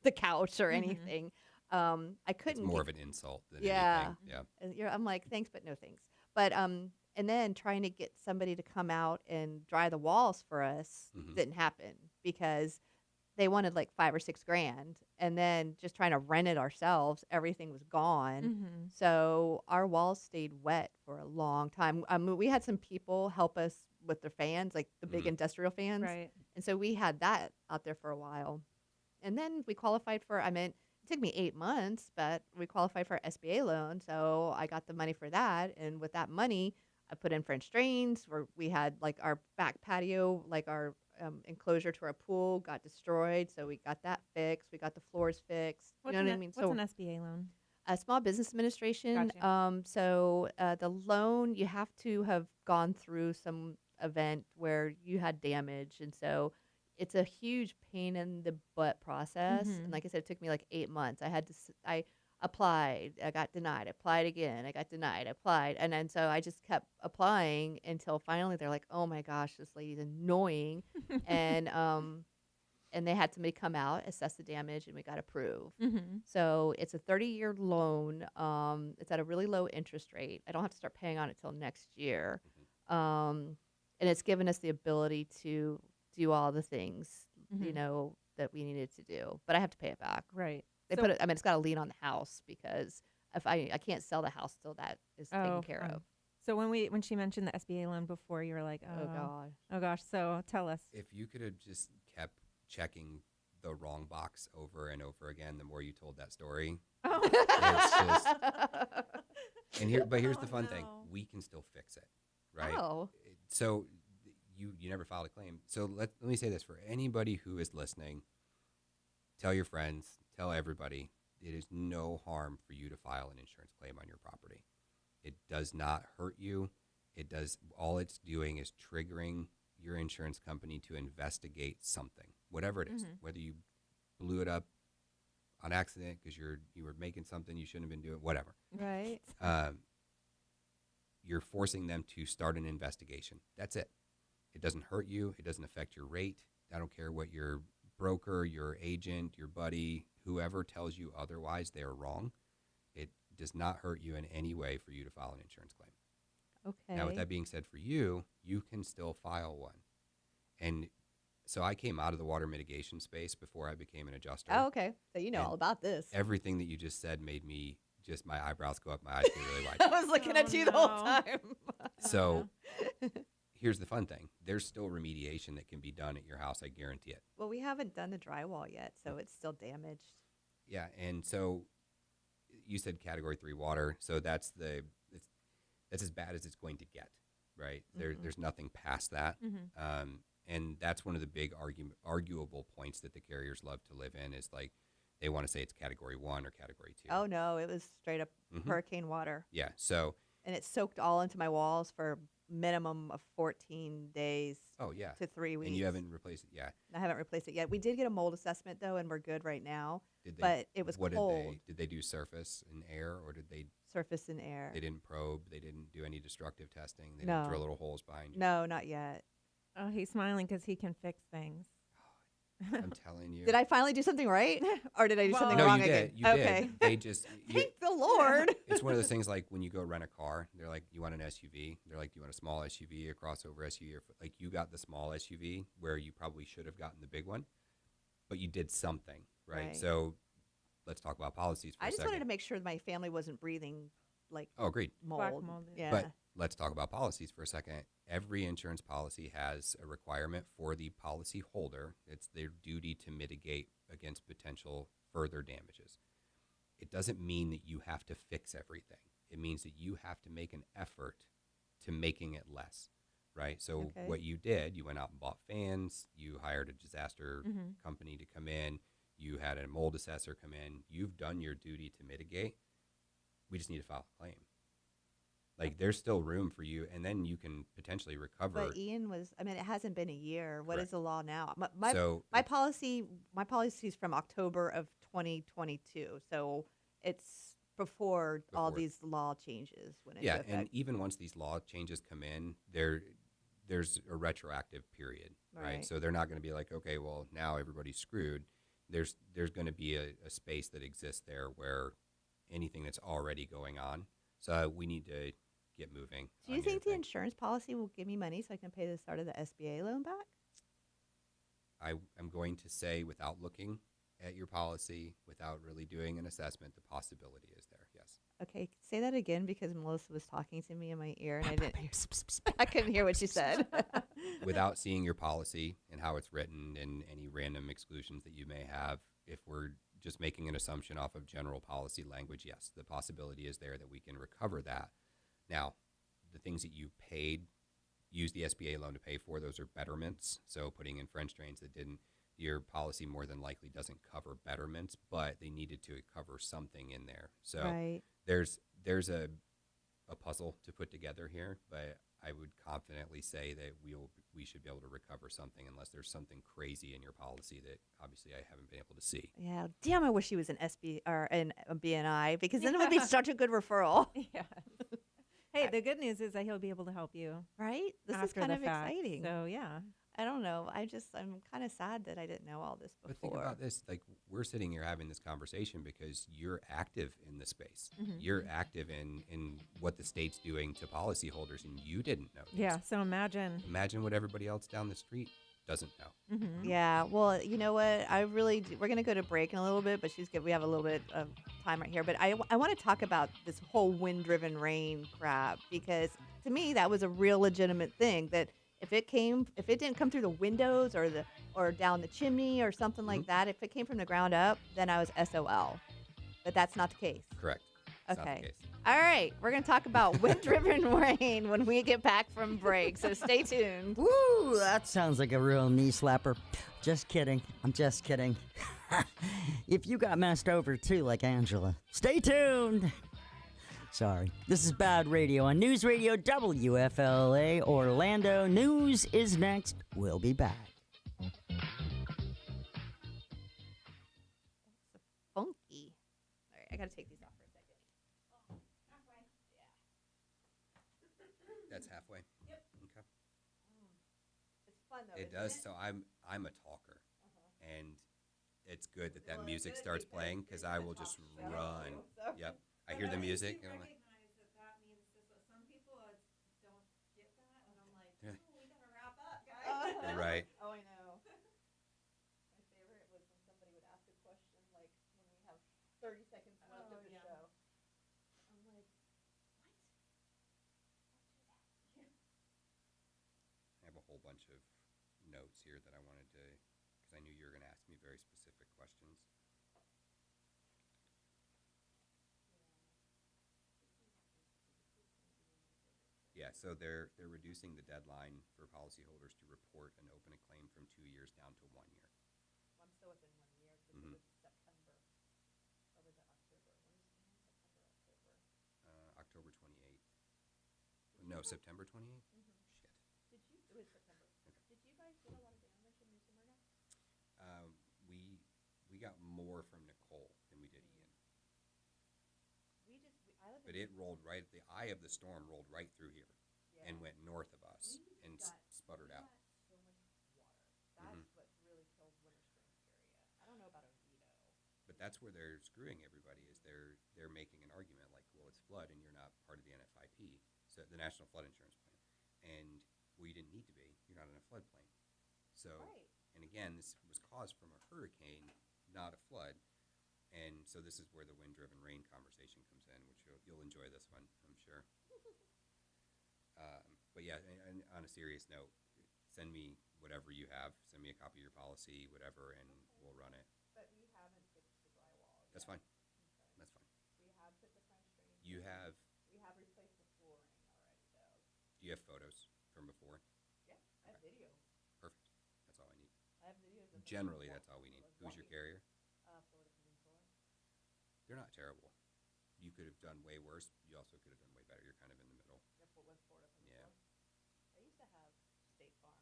the couch or anything. I It's couldn't. more of an insult than Yeah. anything. Yeah. I'm like, thanks, but no thanks. But and then trying to get somebody to come out and dry the walls for us didn't happen because they wanted like $5 or $6 grand, and then just trying to rent it ourselves, everything was gone. So our walls stayed wet for a long time. We had some people help us with their fans, like the big industrial fans, Right. and so we had that out there for a while. And then we qualified for, it took me 8 months, but we qualified for SBA loan. So I got the money for that. And with that money, I put in French drains where we had like our back patio, like our enclosure to our pool got destroyed. So we got that fixed. We got the floors fixed. What's You know what I an, mean? what's So an SBA loan? a Small Business Administration. Gotcha. So the loan, you have to have gone through some event where you had damage. And so it's a huge pain in the butt process. And like I said, it took me like 8 months. I applied, I got denied, applied again, I got denied, applied. And then so I just kept applying until finally they're like, oh my gosh, this lady's annoying. and, and they had somebody come out, assess the damage, and we got approved. So it's a 30-year loan. It's at a really low interest rate. I don't have to start paying on it till next year. And it's given us the ability to do all the things, you know, that we needed to do. But I have to pay it back. Right. They put it, I mean, it's got a lien on the house because if I can't sell the house till that is taken care of. So when she mentioned the SBA loan before, you were like, Oh God. oh gosh. So tell us. If you could have just kept checking the wrong box over and over again, the more you told that story, it's just. But here's the fun thing: we can still fix it, right? Oh. So you never filed a claim. So let me say this for anybody who is listening: tell your friends, tell everybody. It is no harm for you to file an insurance claim on your property. It does not hurt you. It does. All it's doing is triggering your insurance company to investigate something, whatever it is, whether you blew it up on accident because you were making something you shouldn't have been doing, whatever. Right. You're forcing them to start an investigation. That's it. It doesn't hurt you. It doesn't affect your rate. I don't care what your broker, your agent, your buddy, whoever tells you otherwise, they are wrong. It does not hurt you in any way for you to file an insurance claim. Okay. Now, with that being said, for you, you can still file one. And so I came out of the water mitigation space before I became an adjuster. Oh, okay. So you know And all about this. Everything that you just said made me just my eyebrows go up, my eyes get really wide. I was looking at you the whole time. So here's the fun thing. There's still remediation that can be done at your house. I guarantee it. Well, we haven't done the drywall yet, so it's still damaged. Yeah. And so you said category 3 water. So that's as bad as it's going to get, right? There's nothing past that. And that's one of the big arguable points that the carriers love to live in is like they want to say it's category 1 or category 2. Oh, no, it was straight up hurricane water. Yeah. So. And it soaked all into my walls for minimum of 14 days to 3 weeks. And you haven't replaced it yet. I haven't replaced it yet. We did get a mold assessment, though, and we're good right now. But it was what cold. Did they do surface and air, or did they? Surface and air. They didn't probe. They didn't do any destructive testing. They didn't drill little holes behind you. No, not yet. Oh, he's smiling because he can fix things. I'm telling you. Did I finally do something right? Or did I do something no, wrong you again? did. You Okay. did. They just. Thank the Lord. It's one of those things like when you go rent a car, they're like, you want an SUV? They're like, do you want a small SUV, a crossover SUV? Or, like you got the small SUV where you probably should have gotten the big one, but you did something, right? So let's talk about policies for a second. I just wanted to make sure my family wasn't breathing like agreed. Black mold. mold, Yeah. But let's talk about policies for a second. Every insurance policy has a requirement for the policy holder. It's their duty to mitigate against potential further damages. It doesn't mean that you have to fix everything. It means that you have to make an effort to making it less, right? So what you did, you went out and bought fans. You hired a disaster company to come in. You had a mold assessor come in. You've done your duty to mitigate. We just need to file a claim. Like there's still room for you, and then you can potentially recover. But Ian was, I mean, it hasn't been a year. What is Correct. the law now? My policy is from October of 2022. So it's before all these law changes went into effect. And even once these law changes come in, there's a retroactive period, right? So they're not going to be like, okay, well, now everybody's screwed. There's going to be a space that exists there where anything that's already going on. So we need to get moving. Do you think the insurance policy will give me money so I can pay the start of the SBA loan back? I'm going to say, without looking at your policy, without really doing an assessment, the possibility is there, yes. Okay, say that again because Melissa was talking to me in my ear and I couldn't hear what she said. Without seeing your policy and how it's written and any random exclusions that you may have, if we're just making an assumption off of general policy language, yes, the possibility is there that we can recover that. Now, the things that you paid, use the SBA loan to pay for, those are betterments. So putting in French drains that didn't, your policy more than likely doesn't cover betterments, but they needed to cover something in there. So Right. there's a puzzle to put together here, but I would confidently say that we should be able to recover something unless there's something crazy in your policy that obviously I haven't been able to see. Yeah. Damn, I wish he was an SB or in a BNI because then it would be such a good referral. Yeah. Hey, the good news is that he'll be able to help you. Right? This is after kind the of fact. exciting. So yeah. I don't know. I'm kind of sad that I didn't know all this before. But think about this, like we're sitting here having this conversation because you're active in the space. You're active in what the state's doing to policyholders, and you didn't know this. Yeah. So imagine What everybody else down the street doesn't know. Yeah. Well, you know what? We're going to go to break in a little bit, but we have a little bit of time right here. But I want to talk about this whole wind-driven rain crap because to me that was a real legitimate thing that if it didn't come through the windows or down the chimney or something like that, if it came from the ground up, then I was SOL. But that's not the case. Correct. It's not the Okay. case. All right. We're going to talk about wind-driven rain when we get back from break. So stay tuned. Woo, that sounds like a real knee slapper. Just kidding. I'm just kidding. If you got messed over too, like Angela, stay tuned. Sorry. This is BaaD Radio on News Radio WFLA Orlando. News is next. We'll be back. Funky. All right. I got to take these off for a second. That's halfway. Yep. Okay. It's fun though. It isn't does. So I'm a talker, and it's good that music starts playing because I will just run. Yep. I hear the music and I'm like, you're right. Oh, I know. My favorite was when somebody would ask a question, like when we have 30 seconds left of the show. I'm like, I have a whole bunch of notes here that I wanted to, because I knew you were going to ask me very specific questions. Yeah, so they're reducing the deadline for policyholders to report and open a claim from 2 years down to 1 year. I'm still within 1 year because it was September. Or was it October? When was it? September, October. October 28th. No, September 28th? Shit. It was September. Okay. Did you guys get a lot of damage in New Smyrna? We got more from Nicole than we did Ian. I live But it rolled right, the eye of the storm rolled right through here and went north of us and sputtered out. so much water. That's what really killed Winter Springs area. I don't know about Oviedo. But that's where they're screwing everybody is they're making an argument like, well, it's flood and you're not part of the NFIP, so the National Flood Insurance Plan. And well, you didn't need to be. You're not in a floodplain. So, and again, this was caused from a hurricane, not a flood. And so this is where the wind-driven rain conversation comes in, which you'll enjoy this one, I'm sure. But yeah, and on a serious note, send me whatever you have. Send me a copy of your policy, whatever, and we'll run it. But we haven't fixed the drywall. That's fine. That's fine. We have put the French drain. You have, We have replaced the flooring already, though. do you have photos from before? Yeah, I have video. Perfect. That's all I need. I have videos of Generally, that's all we need. Who's your carrier? Florida Peninsula. They're not terrible. You could have done way worse. You also could have done way better. You're kind of in the middle. With Florida Peninsula. Yeah. I used to have State Farm,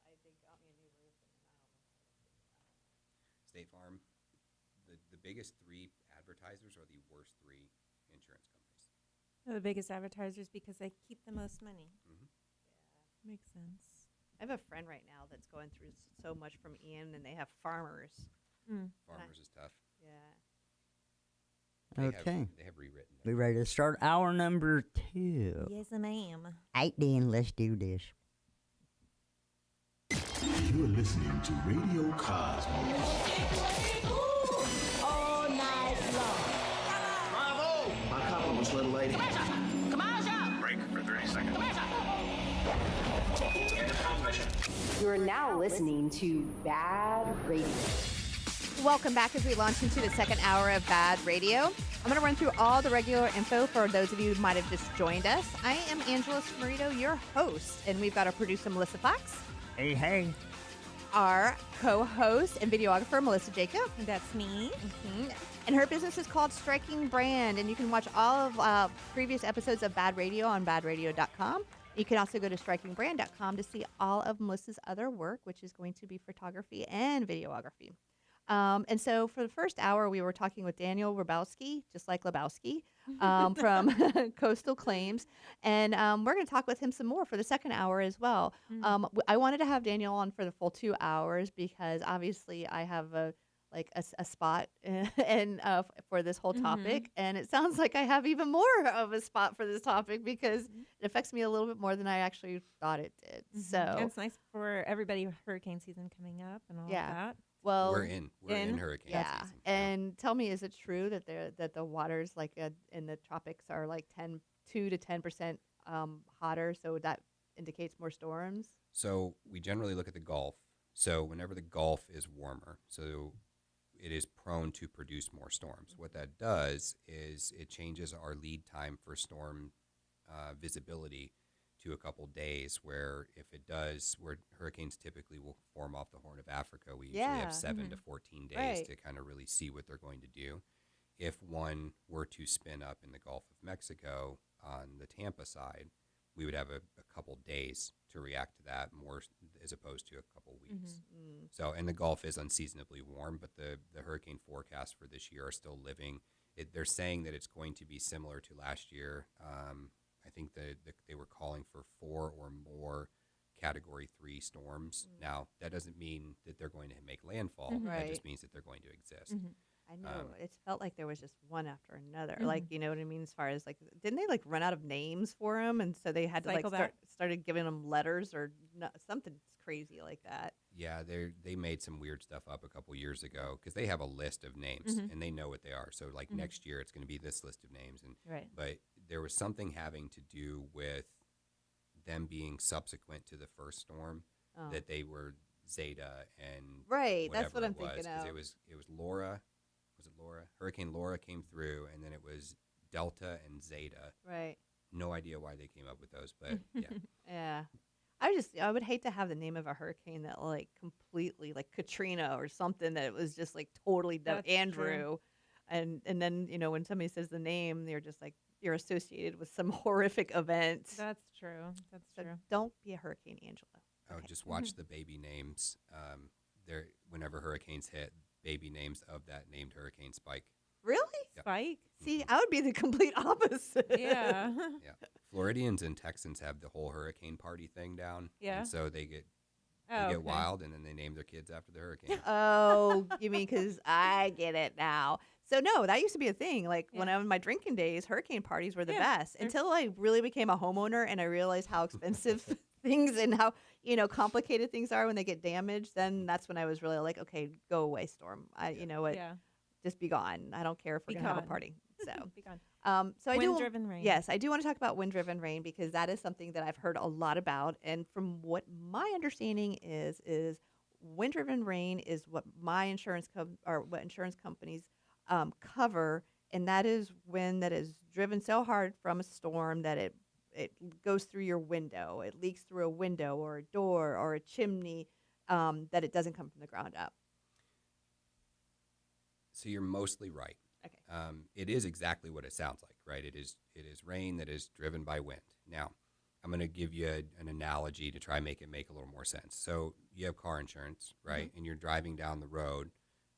and they got me a new roof, and then I don't know how to fix it. State Farm, the biggest three advertisers are the worst three insurance companies. They're the biggest advertisers because they keep the most money. Yeah. Makes sense. I have a friend right now that's going through so much from Ian, and they have farmers. Farmers is tough. Yeah. Okay. They have rewritten it. We ready to start hour number 2? Yes, ma'am. Right then, let's do this. You're listening to Radio Cosmos. All night long. Bravo! My compliments, little lady. Break for 30 seconds. You are now listening to BaaD Radio. Welcome back as we launch into the second hour of BaaD Radio. I'm going to run through all the regular info for those of you who might have just joined us. I am Angela Smaritto, your host, and we've got our producer, Melissa Fox, Hey, hey. our co-host and videographer, Melissa Jacob. That's me. And her business is called Striking Brand, and you can watch all of previous episodes of BaaD Radio on baadradio.com. You can also go to strikingbrand.com to see all of Melissa's other work, which is going to be photography and videography. And so for the first hour, we were talking with Daniel Robosky, just like Lebowski, from Coastal Claims. And we're going to talk with him some more for the second hour as well. I wanted to have Daniel on for the full 2 hours because obviously I have a spot and for this whole topic. And it sounds like I have even more of a spot for this topic because it affects me a little bit more than I actually thought it did. So And it's nice for everybody, hurricane season coming up and all of that. Well, we're in hurricane season. And tell me, is it true that the waters like in the tropics are like 2 to 10% hotter? So that indicates more storms. So we generally look at the Gulf. So whenever the Gulf is warmer, so it is prone to produce more storms. What that does is it changes our lead time for storm visibility to a couple days, where if it does, where hurricanes typically will form off the Horn of Africa, we usually have 7 to 14 days to kind of really see what they're going to do. If one were to spin up in the Gulf of Mexico on the Tampa side, we would have a couple days to react to that more as opposed to a couple weeks. So, and the Gulf is unseasonably warm, but the hurricane forecasts for this year are still living. They're saying that it's going to be similar to last year. I think that they were calling for 4 or more Category 3 storms. Now, that doesn't mean that they're going to make landfall. That just means that they're going to exist. I know. It felt like there was just one after another. Like, you know what I mean? As far as like, didn't they like run out of names for them? And so they had to started giving them letters or something crazy like that. Yeah, they made some weird stuff up a couple years ago because they have a list of names and they know what they are. So like next year it's going to be this list of names. But there was something having to do with them being subsequent to the first storm that they were Zeta and that's what I'm thinking of. It was Laura. Was it Laura? Hurricane Laura came through, and then it was Delta and Zeta. Right. No idea why they came up with those, but yeah. Yeah. I would hate to have the name of a hurricane that like completely like Katrina or something that it was just like totally Andrew. And then, you know, when somebody says the name, they're just like, you're associated with some horrific event. That's true. That's true. Don't be a Hurricane Angela. Okay. Just watch the baby names. Whenever hurricanes hit, baby names of that named hurricane spike. Really? Yep. Spike? See, I would be the complete opposite. Yeah. Yeah. Floridians and Texans have the whole hurricane party thing down. Yeah. And so they get wild, and then they name their kids after the hurricane. Oh, you mean because I get it now. So, no, that used to be a thing. Like, when I was in my drinking days, hurricane parties were the best. Until I really became a homeowner and I realized how expensive things and how, you know, complicated things are when they get damaged. Then that's when I was really like, okay, go away, storm. You know what? Yeah. Just be gone. I don't care if we're going to have a party. So, be gone. So wind-driven rain. Yes, I do want to talk about wind-driven rain because that is something that I've heard a lot about. And from what my understanding is wind-driven rain is what my insurance companies cover, and that is when that is driven so hard from a storm that it goes through your window, it leaks through a window or a door or a chimney, that it doesn't come from the ground up. So you're mostly right. Okay. It is exactly what it sounds like, right? It is rain that is driven by wind. Now, I'm going to give you an analogy to try and make it make a little more sense. So you have car insurance, right? And you're driving down the road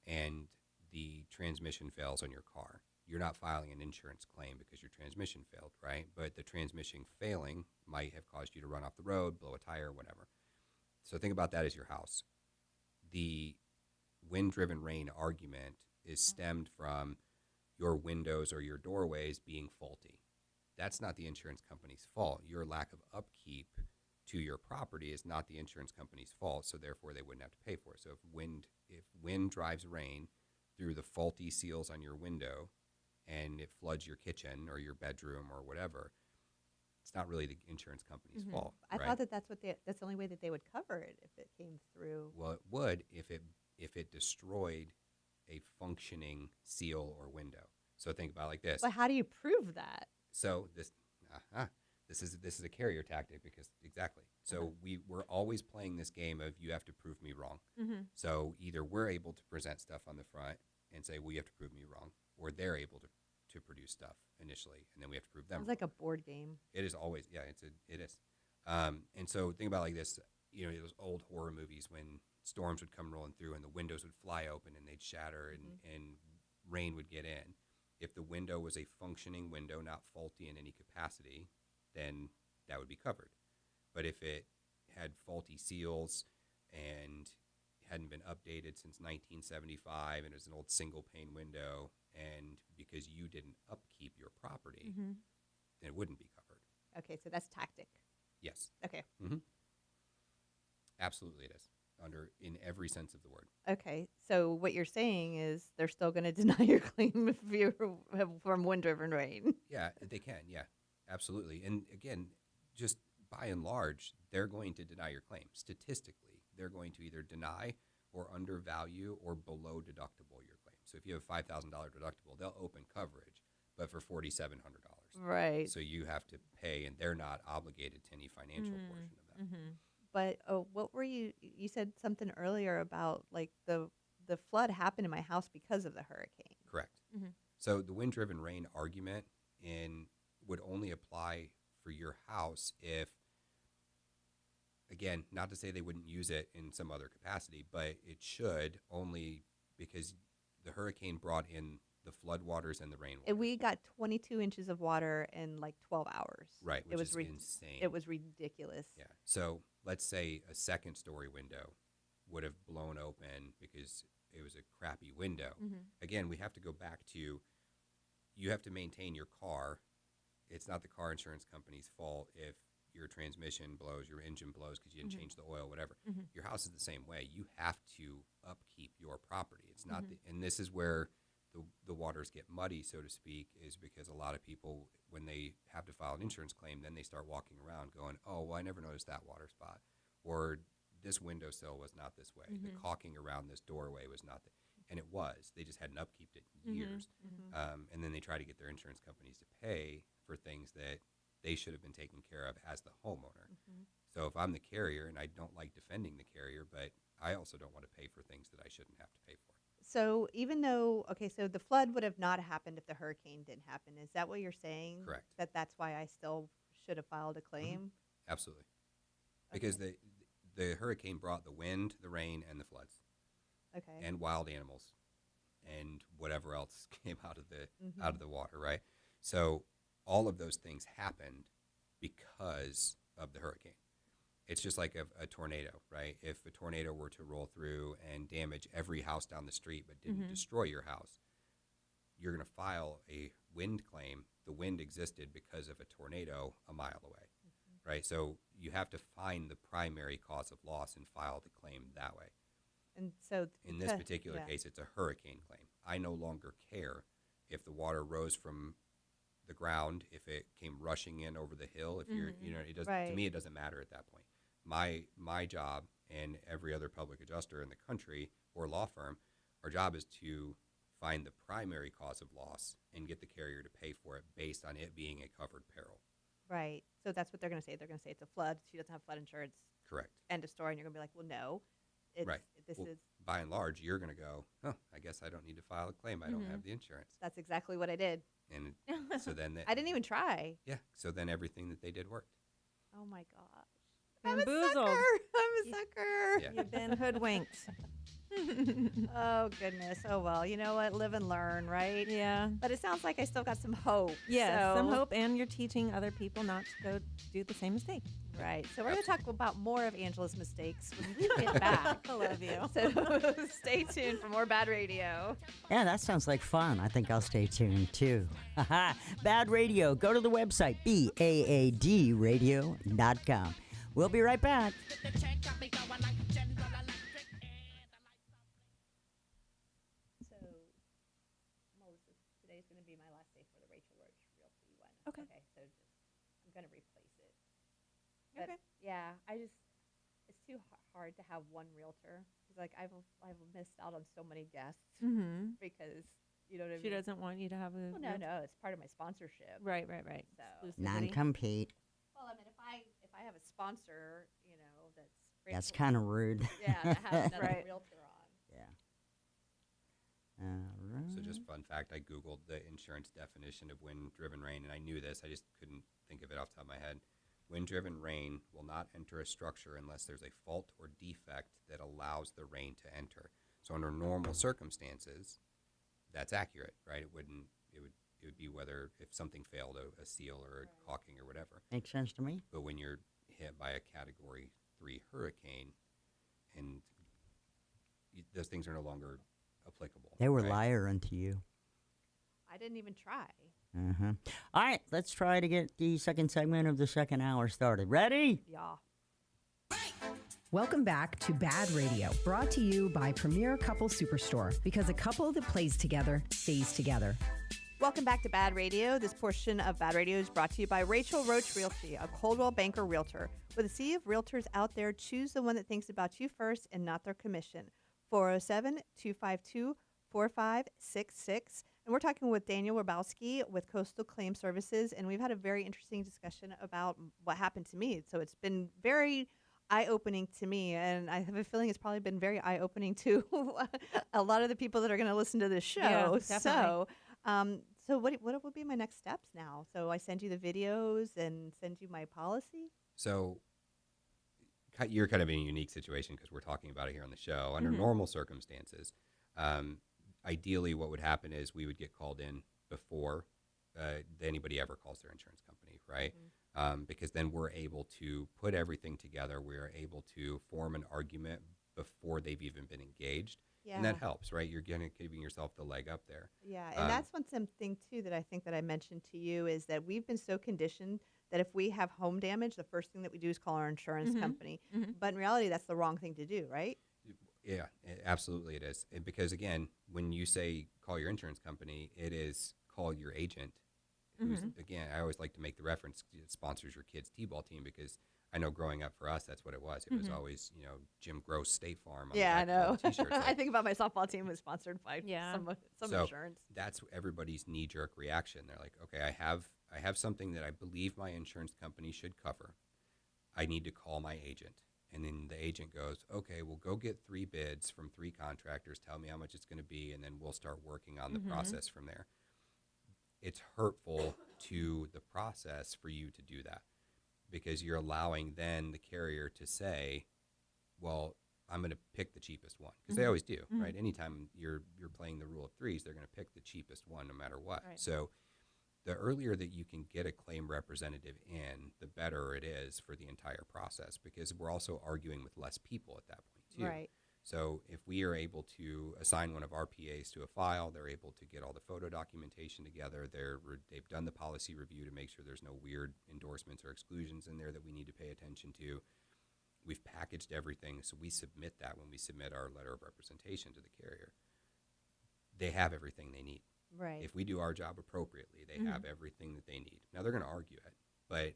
and the transmission fails on your car. You're not filing an insurance claim because your transmission failed, right? But the transmission failing might have caused you to run off the road, blow a tire, whatever. So think about that as your house. The wind-driven rain argument is stemmed from your windows or your doorways being faulty. That's not the insurance company's fault. Your lack of upkeep to your property is not the insurance company's fault, so therefore they wouldn't have to pay for it. So if wind drives rain through the faulty seals on your window and it floods your kitchen or your bedroom or whatever, it's not really the insurance company's fault. I thought that's the only way that they would cover it if it came through. Well, it would if it destroyed a functioning seal or window. So think about it like this. But how do you prove that? So this is a carrier tactic because exactly. So we're always playing this game of you have to prove me wrong. So either we're able to present stuff on the front and say, well, you have to prove me wrong, or they're able to produce stuff initially, and then we have to prove them. Sounds like a board game. It is always, yeah, it is. And so think about it like this, you know, those old horror movies when storms would come rolling through and the windows would fly open and they'd shatter and rain would get in. If the window was a functioning window, not faulty in any capacity, then that would be covered. But if it had faulty seals and hadn't been updated since 1975 and it was an old single pane window, and because you didn't upkeep your property, then it wouldn't be covered. Okay, so that's tactic. Yes. Okay. Absolutely it is, in every sense of the word. Okay, so what you're saying is they're still going to deny your claim if you're from wind-driven rain. Yeah, they can. Yeah, absolutely. And again, just by and large, they're going to deny your claim. Statistically, they're going to either deny or undervalue or below deductible your claim. So if you have a $5,000 deductible, they'll open coverage, but for $4,700. Right. So you have to pay, and they're not obligated to any financial portion of that. But what were you said something earlier about like the flood happened in my house because of the hurricane. Correct. So the wind-driven rain argument would only apply for your house if, again, not to say they wouldn't use it in some other capacity, but it should only because the hurricane brought in the floodwaters and the rainwater. We got 22 inches of water in like 12 hours. Right, which it was is insane. It was ridiculous. Yeah. So let's say a second-story window would have blown open because it was a crappy window. Again, we have to go back to you have to maintain your car. It's not the car insurance company's fault if your transmission blows, your engine blows because you didn't change the oil, whatever. Your house is the same way. You have to upkeep your property. It's not, and this is where the waters get muddy, so to speak, is because a lot of people, when they have to file an insurance claim, then they start walking around going, oh, well, I never noticed that water spot. Or this windowsill was not this way. The caulking around this doorway was not and it was. They just hadn't upkeeped it in years. And then they try to get their insurance companies to pay for things that they should have been taken care of as the homeowner. So if I'm the carrier, and I don't like defending the carrier, but I also don't want to pay for things that I shouldn't have to pay for. So even though, so the flood would have not happened if the hurricane didn't happen. Is that what you're saying? Correct. That's why I still should have filed a claim? Absolutely. Because the hurricane brought the wind, the rain, and the floods. Okay. And wild animals and whatever else came out of the water, right? So all of those things happened because of the hurricane. It's just like a tornado, right? If a tornado were to roll through and damage every house down the street but didn't destroy your house, you're going to file a wind claim. The wind existed because of a tornado a mile away, right? So you have to find the primary cause of loss and file the claim that way. And so in this particular case, it's a hurricane claim. I no longer care if the water rose from the ground, if it came rushing in over the hill, if you're, it doesn't, to me, it doesn't matter at that point. My job and every other public adjuster in the country or law firm, our job is to find the primary cause of loss and get the carrier to pay for it based on it being a covered peril. Right. So that's what they're going to say. They're going to say it's a flood. She doesn't have flood insurance. Correct. End of story. And you're going to be like, well, no. This is by and large, you're going to go, oh, I guess I don't need to file a claim. I don't have the insurance. That's exactly what I did. And so then I didn't even try. Yeah. So then everything that they did worked. Oh my gosh. Bamboozled. I'm a sucker. Yeah. You've been hoodwinked. Oh goodness. Oh well. You know what? Live and learn, right? Yeah. But it sounds like I still got some hope. Yeah, so. some hope, and you're teaching other people not to go do the same mistake. Right. So we're going to talk about more of Angela's mistakes when we get back. I love you. So stay tuned for more BaaD Radio. Yeah, that sounds like fun. I think I'll stay tuned too. BaaD Radio. Go to the website, BaaDradio.com. We'll be right back. So, Melissa, today's going to be my last day for the Rachel Roach Realty one. Okay. So I'm going to replace it. But Okay. yeah, it's too hard to have one realtor because like I've missed out on so many guests because You know what I mean? She doesn't want you to have a. Well, no, it's part of my sponsorship. Right. So, Exclusivity. Non-compete. well, I mean, if I have a sponsor, that's That's grateful- kind of rude. yeah, to have another Right. realtor on. Yeah. All right. So just fun fact, I Googled the insurance definition of wind-driven rain, and I knew this. I just couldn't think of it off the top of my head. Wind-driven rain will not enter a structure unless there's a fault or defect that allows the rain to enter. So under normal circumstances, that's accurate, right? It would be whether if something failed, a seal or a caulking or whatever. Makes sense to me. But when you're hit by a Category 3 hurricane, and those things are no longer applicable. They were right? liar unto you. I didn't even try. Uh-huh. All right, let's try to get the second segment of the second hour started. Ready? Yeah. Welcome back to BaaD Radio, brought to you by Premier Couple Superstore, because a couple that plays together stays together. Welcome back to BaaD Radio. This portion of BaaD Radio is brought to you by Rachel Roach Realty, a Coldwell Banker Realtor. With a sea of realtors out there, choose the one that thinks about you first and not their commission. 407-252-4566. And we're talking with Daniel Robosky with Coastal Claim Services, and we've had a very interesting discussion about what happened to me. So it's been very eye-opening to me, and I have a feeling it's probably been very eye-opening to a lot of the people that are going to listen to this show. Yeah, definitely. So what would be my next steps now? So I send you the videos and send you my policy? So you're kind of in a unique situation because we're talking about it here on the show. Under normal circumstances, ideally what would happen is we would get called in before anybody ever calls their insurance company, right? Because then we're able to put everything together. We're able to form an argument before they've even been engaged. Yeah. And that helps, right? You're giving yourself the leg up there. Yeah, and that's one thing too that I think that I mentioned to you is that we've been so conditioned that if we have home damage, the first thing that we do is call our insurance company. But in reality, that's the wrong thing to do, right? Yeah, absolutely it is. Because again, when you say call your insurance company, it is call your agent. Who's, again, I always like to make the reference, it sponsors your kid's T-ball team, because I know growing up for us, that's what it was. It was always, Jim Gross State Farm. On Yeah, I the back of all know. the t-shirts. I Like, think about my softball team was sponsored by some so insurance. that's everybody's knee-jerk reaction. They're like, okay, I have something that I believe my insurance company should cover. I need to call my agent. And then the agent goes, okay, well, go get 3 bids from 3 contractors. Tell me how much it's going to be, and then we'll start working on the process from there. It's hurtful to the process for you to do that, because you're allowing then the carrier to say, well, I'm going to pick the cheapest one, because they always do, right? Anytime you're playing the rule of threes, they're going to pick the cheapest one no matter what. Right. So the earlier that you can get a claim representative in, the better it is for the entire process, because we're also arguing with less people at that point too. Right. So if we are able to assign one of our PAs to a file, they're able to get all the photo documentation together. They've done the policy review to make sure there's no weird endorsements or exclusions in there that we need to pay attention to. We've packaged everything, so we submit that when we submit our letter of representation to the carrier. They have everything they need. Right. If we do our job appropriately, they have everything that they need. Now, they're going to argue it, but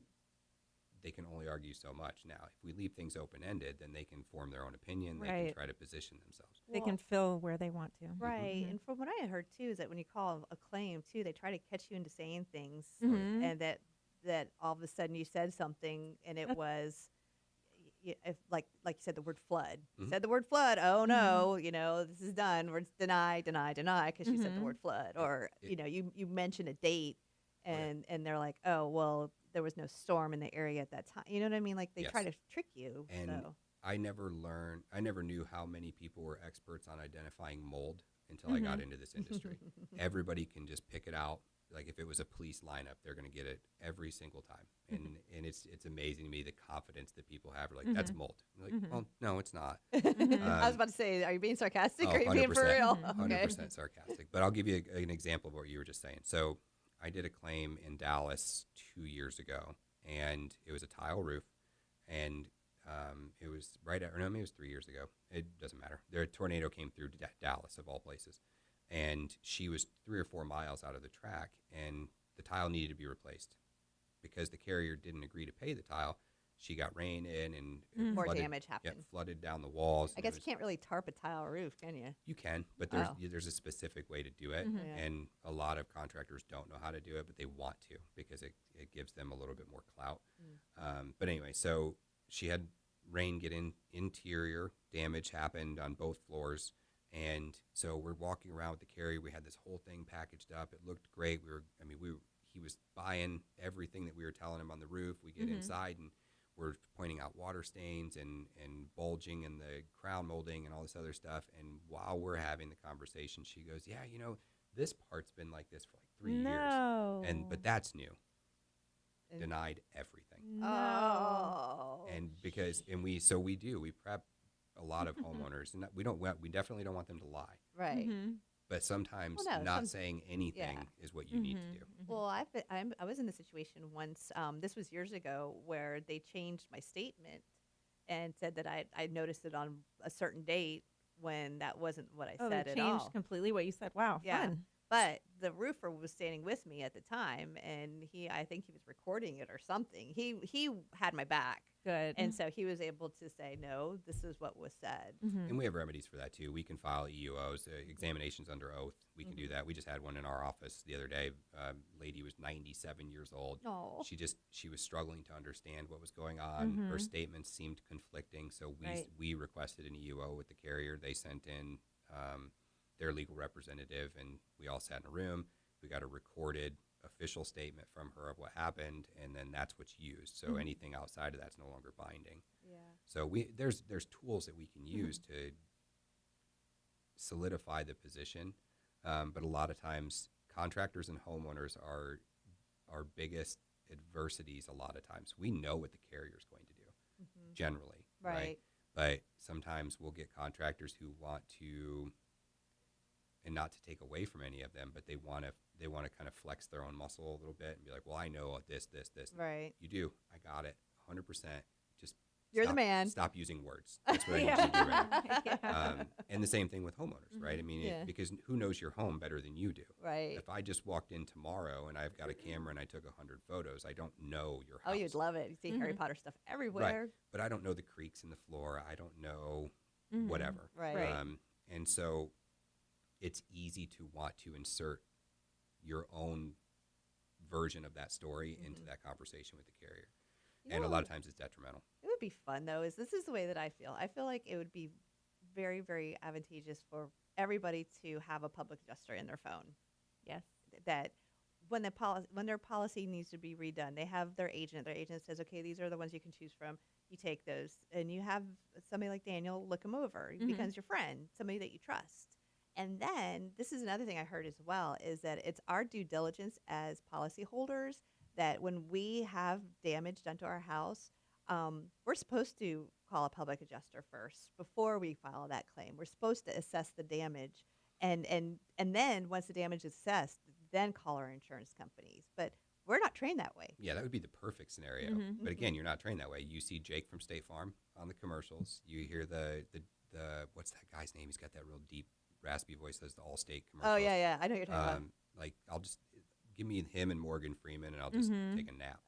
they can only argue so much. Now, if we leave things open-ended, then they can form their own opinion. They can Right. try to position themselves. They can fill where they want to. Right. And from what I heard too is that when you call a claim too, they try to catch you into saying things, and that all of a sudden you said something and it was, if like you said the word flood. You said the word flood. Oh no, this is done. We're deny, because you said the word flood, or you mention a date, and they're like, oh well, there was no storm in the area at that time. You know what I mean? Like they try to trick you. And so. I never knew how many people were experts on identifying mold until I got into this industry. Everybody can just pick it out. Like if it was a police lineup, they're going to get it every single time. And it's amazing to me the confidence that people have. Like, that's mold. I'm like, well, no, it's not. I was about to say, are you being sarcastic or are you being for 100%, real? 100% sarcastic. But I'll give you an example of what you were just saying. So I did a claim in Dallas 2 years ago, and it was a tile roof, and it was maybe it was 3 years ago. It doesn't matter. A tornado came through Dallas, of all places, and she was 3 or 4 miles out of the track, and the tile needed to be replaced because the carrier didn't agree to pay the tile. she got rain in and it More flooded, damage happened. flooded down the walls. I guess you can't really tarp a tile roof, can you? You can, but there's a specific way to do it, Yeah. and a lot of contractors don't know how to do it, but they want to because it gives them a little bit more clout. But anyway, so she had rain get in, interior damage happened on both floors, and so we're walking around with the carrier. We had this whole thing packaged up. It looked great. He was buying everything that we were telling him on the roof. We get inside and we're pointing out water stains and bulging in the crown molding and all this other stuff. And while we're having the conversation, she goes, yeah, this part's been like this for like 3 years. But that's new. Denied everything. Oh. And we prep a lot of homeowners, and we definitely don't want them to lie. Right. But sometimes saying anything is what you need to do. Well, I was in a situation once, this was years ago, where they changed my statement and said that I noticed it on a certain date when that wasn't what I said it at changed all. completely what you said. Wow, fun. But the roofer was standing with me at the time, and I think he was recording it or something. He had my back. Good. And so he was able to say, no, this is what was said. And we have remedies for that, too. We can file EUOs, examinations under oath. We can do that. We just had one in our office the other day. Lady was 97 years old. Oh. She was struggling to understand what was going on. Her statements seemed conflicting, so we requested an EUO with the carrier. They sent in their legal representative, and we all sat in a room. We got a recorded official statement from her of what happened, and then that's what's used. So anything outside of that's no longer binding. Yeah. So there's tools that we can use to solidify the position, but a lot of times contractors and homeowners are our biggest adversities. A lot of times we know what the carrier is going to do, generally, right? But sometimes we'll get contractors who want to, and not to take away from any of them, but they want to kind of flex their own muscle a little bit and be like, well, I know this. Right. You do. I got it. 100%. Just You're the man. Stop using words. That's what I need you to do right now. And the same thing with homeowners, right? I mean, because who knows your home better than you do? Right. If I just walked in tomorrow and I've got a camera and I took 100 photos, I don't know your house. Oh, you'd love it. You see Harry Potter stuff everywhere. Right. But I don't know the creaks in the floor. I don't know whatever. Right. And so it's easy to want to insert your own version of that story into that conversation with the carrier. And a lot of times it's detrimental. It would be fun, though, this is the way that I feel. I feel like it would be very, very advantageous for everybody to have a public adjuster in their phone. Yes. That when their policy needs to be redone, they have their agent. Their agent says, okay, these are the ones you can choose from. You take those, and you have somebody like Daniel look them over. He becomes your friend, somebody that you trust. And then this is another thing I heard as well, is that it's our due diligence as policyholders that when we have damage done to our house, we're supposed to call a public adjuster first before we file that claim. We're supposed to assess the damage, and then once the damage is assessed, then call our insurance companies. But we're not trained that way. Yeah, that would be the perfect scenario. But again, you're not trained that way. You see Jake from State Farm on the commercials. You hear the what's that guy's name? He's got that real deep, raspy voice. Does the Allstate commercials. Oh yeah, I know what you're talking about. Like, I'll just give me him and Morgan Freeman, and I'll just take a nap.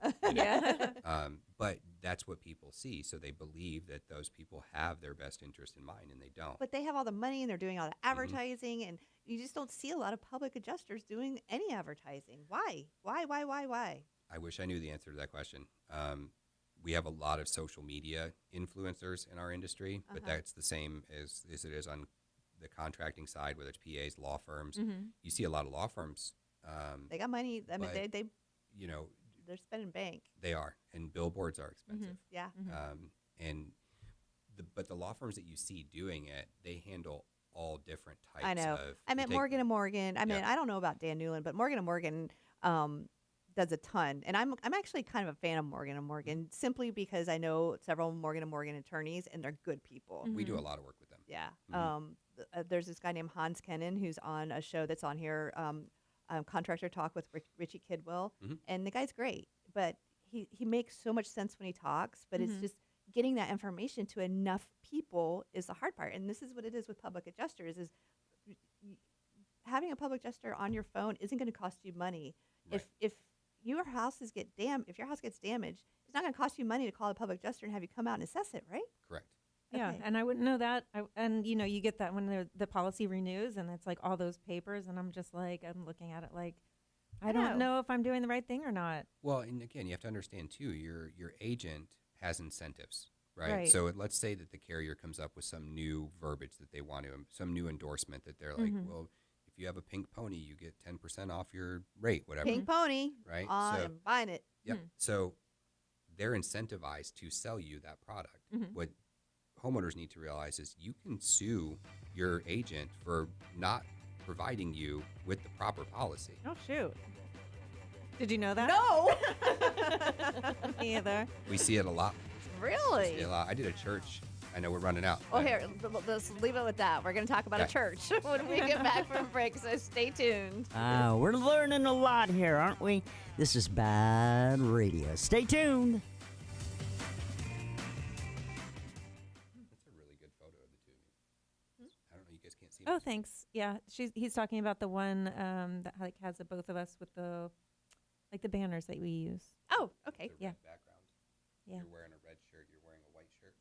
But that's what people see, so they believe that those people have their best interest in mind, and they don't. But they have all the money, and they're doing all the advertising, and you just don't see a lot of public adjusters doing any advertising. Why? I wish I knew the answer to that question. We have a lot of social media influencers in our industry, but that's the same as it is on the contracting side, whether it's PAs, law firms. You see a lot of law firms. They got money. I mean, they they're spending bank. They are, and billboards are expensive. Yeah. But the law firms that you see doing it, they handle all different types. I know. Of, I meant Morgan & Morgan. I mean, I don't know about Dan Newland, but Morgan & Morgan does a ton, and I'm actually kind of a fan of Morgan & Morgan simply because I know several Morgan & Morgan attorneys, and they're good people. We do a lot of work with them. Yeah. There's this guy named Hans Kennan who's on a show that's on here, Contractor Talk with Richie Kidwell, and the guy's great, but he makes so much sense when he talks, but it's just getting that information to enough people is the hard part. And this is what it is with public adjusters: is having a public adjuster on your phone isn't going to cost you money. Right. If your houses get if your house gets damaged, it's not going to cost you money to call a public adjuster and have you come out and assess it, right? Correct. Yeah, Okay. and I wouldn't know that. And you get that when the policy renews, and it's like all those papers, and I'm just like, I'm looking at it like, I don't know if I'm doing the right thing or not. Well, and again, you have to understand too, your agent has incentives, right? Right. So let's say that the carrier comes up with some new verbiage that they want to, some new endorsement that they're like, well, if you have a pink pony, you get 10% off your rate, whatever. Pink pony. Right. I'm buying it. Yep. So they're incentivized to sell you that product. What homeowners need to realize is you can sue your agent for not providing you with the proper policy. Oh, shoot. Did you know that? No. Me either. We see it a lot. Really? We see it a lot. I did a church. I know we're running out. Oh, but here, let's leave it with that. We're going to talk about a Okay. church when we get back from break, so stay tuned. We're learning a lot here, aren't we? This is BaaD Radio. Stay tuned. That's a really good photo of the two of you. I don't know. You guys can't see. Oh, me. thanks. Yeah, he's talking about the one that like has the both of us with the banners that we use. Oh, okay. The Yeah. red background. Yeah. You're wearing a red shirt. You're wearing a white shirt.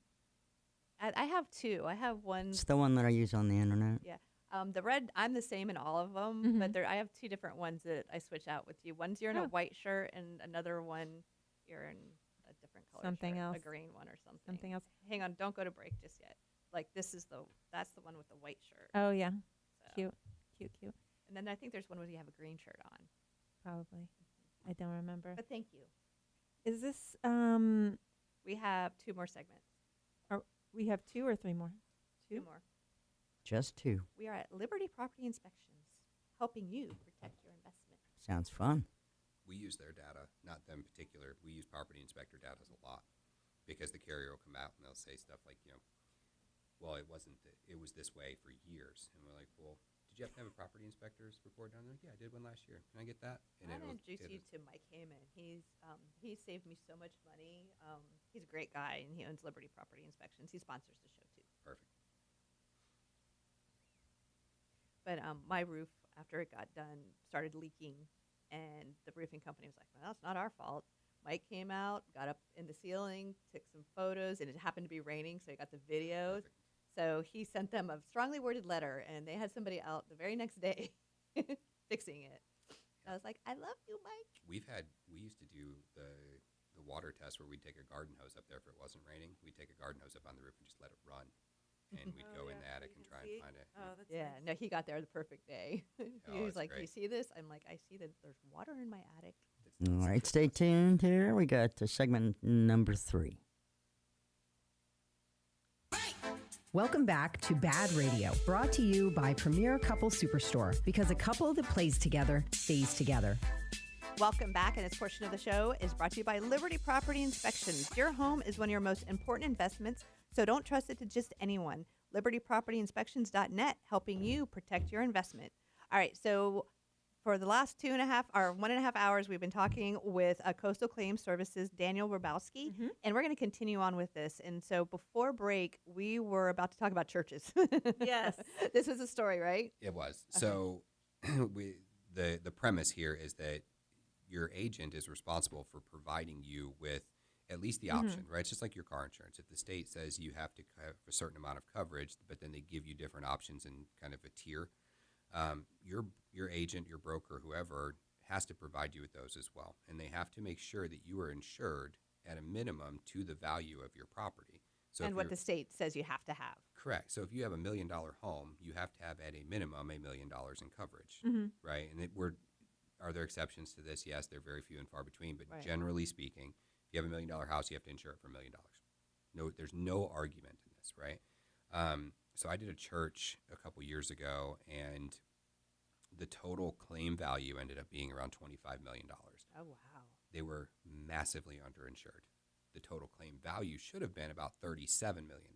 I have two. I have one. It's the one that I use on the internet. Yeah. The red, I'm the same in all of them, but I have two different ones that I switch out with you. One's you're in a Oh. white shirt, and another one you're in a different color Something shirt, else. a green one or something. Something else. Hang on, don't go to break just yet. Like that's the one with the white shirt. Oh, yeah. So- Cute. And then I think there's one where you have a green shirt on. Probably. I don't remember. But thank you. Is this, We have two more segments. we have 2 or 3 more? Two more. Just two. We are at Liberty Property Inspections, helping you protect your investment. Sounds fun. We use their data, not them particular. We use property inspector data a lot because the carrier will come out and they'll say stuff like, well, it wasn't. It was this way for years, and we're like, well, did you have to have a property inspector's report done? They're like, yeah, I did one last year. Can I get that? And I'm going to introduce you to Mike Heyman. He saved me so much money. He's a great guy, and he owns Liberty Property Inspections. He sponsors the show, too. Perfect. But my roof, after it got done, started leaking, and the roofing company was like, well, it's not our fault. Mike came out, got up in the ceiling, took some photos, and it happened to be raining, so he got the videos. Perfect. So he sent them a strongly worded letter, and they had somebody out the very next day fixing it. I was like, I love you, Mike. We used to do the water test where we'd take a garden hose up there if it wasn't raining. We'd take a garden hose up on the roof and just let it run. And we'd go in the attic and try and find it. Oh, that's Yeah, no, he got there the perfect day. He was that's like, great. you see this? I'm like, I see that there's water in my attic. All right, stay tuned here. We got segment number 3. Welcome back to BaaD Radio, brought to you by Premier Couple Superstore, because a couple that plays together stays together. Welcome back, and this portion of the show is brought to you by Liberty Property Inspections. Your home is one of your most important investments, so don't trust it to just anyone. LibertyPropertyInspections.net, helping you protect your investment. All right, so for the last 1.5 hours, we've been talking with Coastal Claims Services, Daniel Robosky, and we're going to continue on with this. And so before break, we were about to talk about churches. Yes. This was a story, right? It was. So the premise here is that your agent is responsible for providing you with at least the option, right? It's just like your car insurance. If the state says you have to have a certain amount of coverage, but then they give you different options in kind of a tier, your agent, your broker, whoever, has to provide you with those as well. And they have to make sure that you are insured at a minimum to the value of your property. So And if what you're- the state says you have to have. Correct. So if you have $1 million home, you have to have at a minimum $1 million in coverage, right? And are there exceptions to this? Yes, they're very few and far between. But Right. generally speaking, if you have $1 million house, you have to insure it for $1 million. No, there's no argument in this, right? So I did a church a couple years ago, and the total claim value ended up being around $25 million. Oh, wow. They were massively underinsured. The total claim value should have been about $37 million.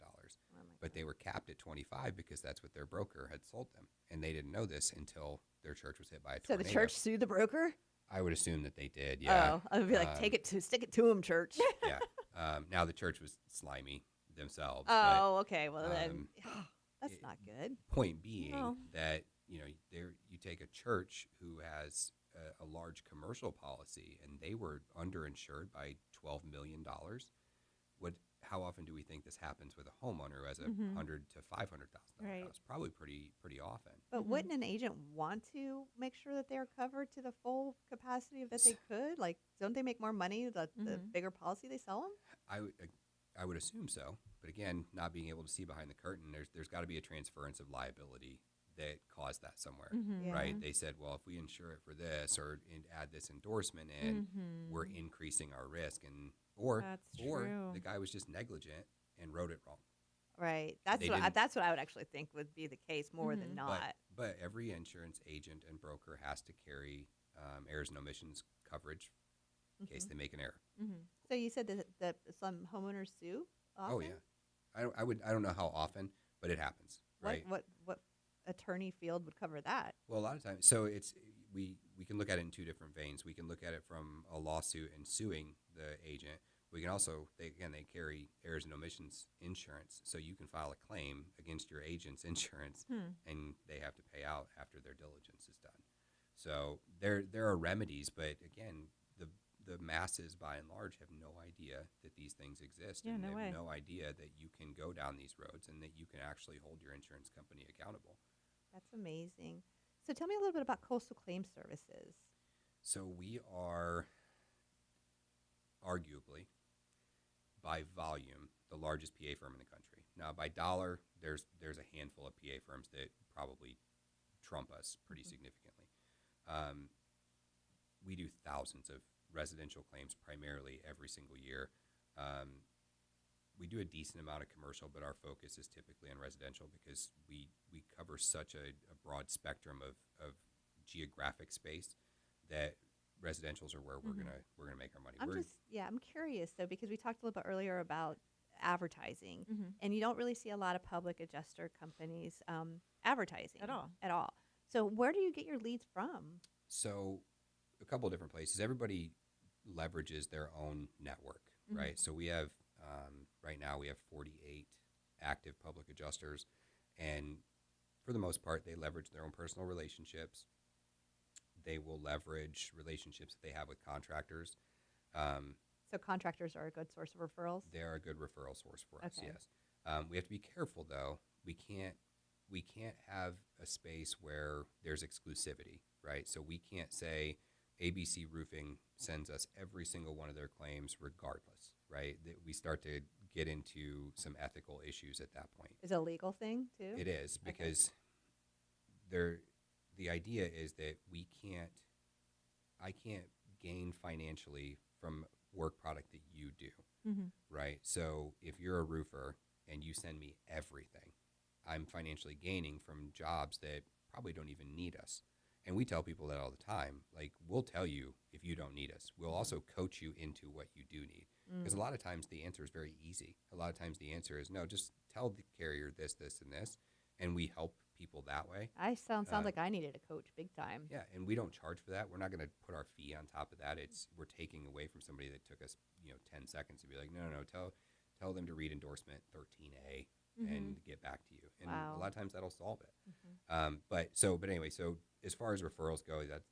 But they were capped at 25 because that's what their broker had sold them. And they didn't know this until their church was hit by a So tornado. the church sued the broker? I would assume that they did, yeah. Oh, I would be like, stick it to him, church. Yeah. Now the church was slimy themselves. Oh, okay. Well, then that's it- not good. But point being No. that, you take a church who has a large commercial policy and they were underinsured by $12 million, how often do we think this happens with a homeowner who has a $100,000 to $500,000 Right. house? Probably pretty often. But wouldn't an agent want to make sure that they're covered to the full capacity that they could? Like, don't they make more money the bigger policy they sell them? I would assume so, but again, not being able to see behind the curtain, there's got to be a transference of liability that caused that somewhere, Yeah. right? They said, well, if we insure it for this or add this endorsement in, we're increasing our risk, or That's true. the guy was just negligent and wrote it wrong. Right. They That's what I would actually think would be the case more than not. But every insurance agent and broker has to carry errors and omissions coverage in case they make an error. So you said that some homeowners sue often? Oh yeah, I don't know how often, but it happens, right? What attorney field would cover that? Well, a lot of times, so we can look at it in two different veins. We can look at it from a lawsuit and suing the agent. We can also, they carry errors and omissions insurance, so you can file a claim against your agent's insurance, and they have to pay out after their diligence is done. So there are remedies, but again, the masses by and large have no idea that these things exist, Yeah, and no they way. have no idea that you can go down these roads and that you can actually hold your insurance company accountable. That's amazing. So tell me a little bit about Coastal Claim Services. So we are arguably, by volume, the largest PA firm in the country. Now, by dollar, there's a handful of PA firms that probably trump us pretty significantly. We do thousands of residential claims primarily every single year. We do a decent amount of commercial, but our focus is typically on residential because we cover such a broad spectrum of geographic space that residentials are where we're gonna make our money. I'm curious though, because we talked a little bit earlier about advertising, and you don't really see a lot of public adjuster companies advertising At all. At all. So where do you get your leads from? So a couple of different places. Everybody leverages their own network, right? So we have, right now we have 48 active public adjusters, and for the most part, they leverage their own personal relationships. They will leverage relationships that they have with contractors. So contractors are a good source of referrals? They're a good referral source for us, Okay. yes. We have to be careful, though. We can't have a space where there's exclusivity, right? So we can't say ABC Roofing sends us every single one of their claims regardless, right? That we start to get into some ethical issues at that point. Is it a legal thing too? It is, because the idea is that I can't gain financially from work product that you do, right? So if you're a roofer and you send me everything, I'm financially gaining from jobs that probably don't even need us. And we tell people that all the time. Like, we'll tell you if you don't need us. We'll also coach you into what you do need. Because a lot of times the answer is very easy. A lot of times the answer is, no, just tell the carrier this, this, and this. And we help people that way. Sounds like I needed a coach big time. Yeah, and we don't charge for that. We're not going to put our fee on top of that. We're taking away from somebody that took us, 10 seconds to be like, no, tell them to read endorsement 13A and get back to you. And Wow. a lot of times that'll solve it. But anyway, so as far as referrals go, that's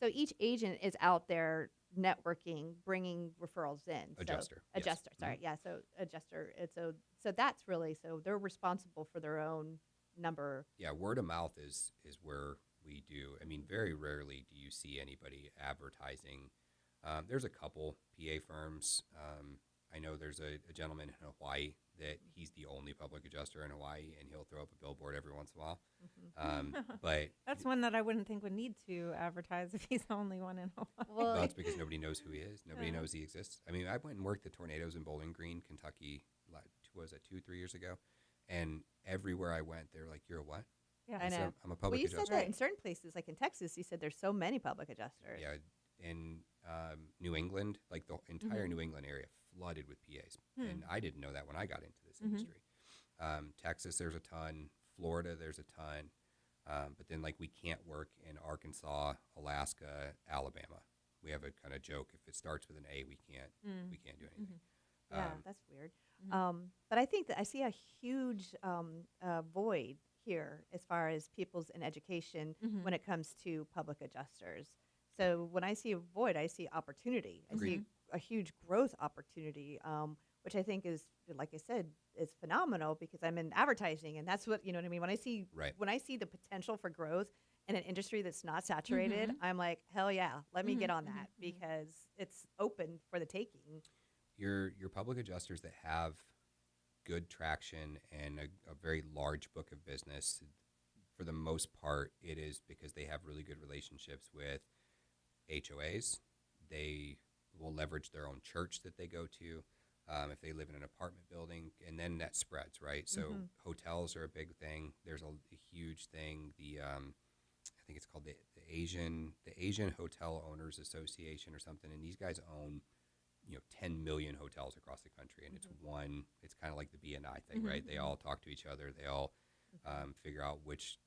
So each agent is out there networking, bringing referrals in. Adjuster, yes. Adjuster, sorry. Yeah, so adjuster. So that's really, so they're responsible for their own number. Yeah, word of mouth is where we do. I mean, very rarely do you see anybody advertising. There's a couple PA firms. I know there's a gentleman in Hawaii that he's the only public adjuster in Hawaii, and he'll throw up a billboard every once in a while. But That's one that I wouldn't think would need to advertise if he's the only one in Hawaii. Well, that's because nobody knows who he is. Nobody knows he exists. I mean, I went and worked the tornadoes in Bowling Green, Kentucky, 2-3 years ago, and everywhere I went, they were like, "You're a what?" Yeah, I said, know. I'm a public you adjuster. said that in certain places, like in Texas, you said there's so many public adjusters. Yeah, in New England, like the entire New England area flooded with PAs. And I didn't know that when I got into this industry. Texas, there's a ton. Florida, there's a ton. But then, like, we can't work in Arkansas, Alaska, Alabama. We have a kind of joke. If it starts with an A, we can't do anything. Yeah, that's weird. But I think that I see a huge void here as far as people's in education Mhm. when it comes to public adjusters. So when I see a void, I see opportunity. I see a huge growth opportunity, which I think is, like I said, is phenomenal because I'm in advertising, and that's what, you know what I mean. Right. When I see the potential for growth in an industry that's not saturated, I'm like, hell yeah, let me get on that because it's open for the taking. Your public adjusters that have good traction and a very large book of business, for the most part, it is because they have really good relationships with HOAs. They will leverage their own church that they go to. If they live in an apartment building, and then that spreads, right? So hotels are a big thing. There's a huge thing. I think it's called the Asian Hotel Owners Association or something, and these guys own 10 million hotels across the country, and it's kind of like the BNI thing, right? They all talk to each other. They all figure out which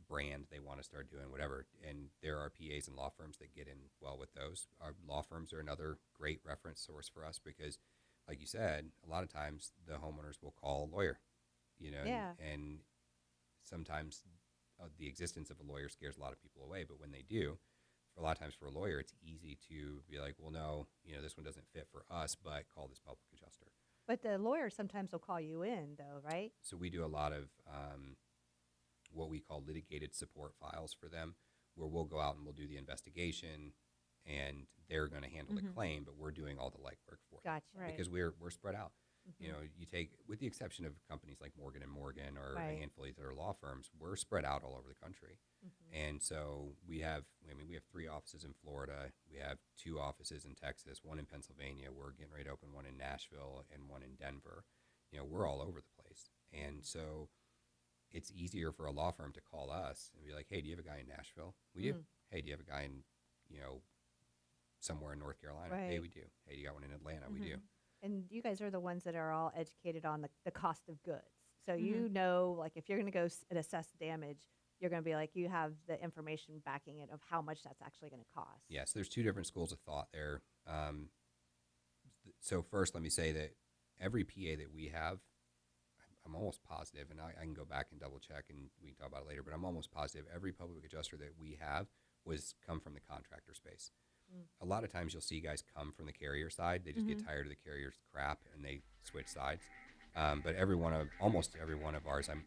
brand they want to start doing, whatever. And there are PAs and law firms that get in well with those. Our law firms are another great reference source for us because, like you said, a lot of times the homeowners will call a lawyer, and sometimes the existence of a lawyer scares a lot of people away. But when they do, for a lot of times for a lawyer, it's easy to be like, well, no, this one doesn't fit for us, but call this public adjuster. But the lawyer sometimes will call you in, though, right? So we do a lot of what we call litigated support files for them, where we'll go out and we'll do the investigation, and they're going to handle the claim, but we're doing all the legwork for them. Gotcha. Right. Because we're spread out. You take, with the exception of companies like Morgan & Morgan or a handful of other law firms, we're spread out all over the country. And so we have 3 offices in Florida. We have 2 offices in Texas, 1 in Pennsylvania. We're getting ready to open 1 in Nashville and 1 in Denver. We're all over the place. And so it's easier for a law firm to call us and be like, hey, do you have a guy in Nashville? We do. Hey, do you have a guy in, somewhere in North Carolina? Right. Hey, we do. Hey, do you got one in Atlanta? We do. And you guys are the ones that are all educated on the cost of goods. So like if you're going to go and assess damage, you're going to be like, you have the information backing it of how much that's actually going to cost. Yes, there's 2 different schools of thought there. So first, let me say that every PA that we have, I'm almost positive, and I can go back and double check, and we can talk about it later, but I'm almost positive every public adjuster that we have come from the contractor space. A lot of times you'll see guys come from the carrier side. They just get tired of the carrier's crap, and they switch sides. But almost every one of ours, I'm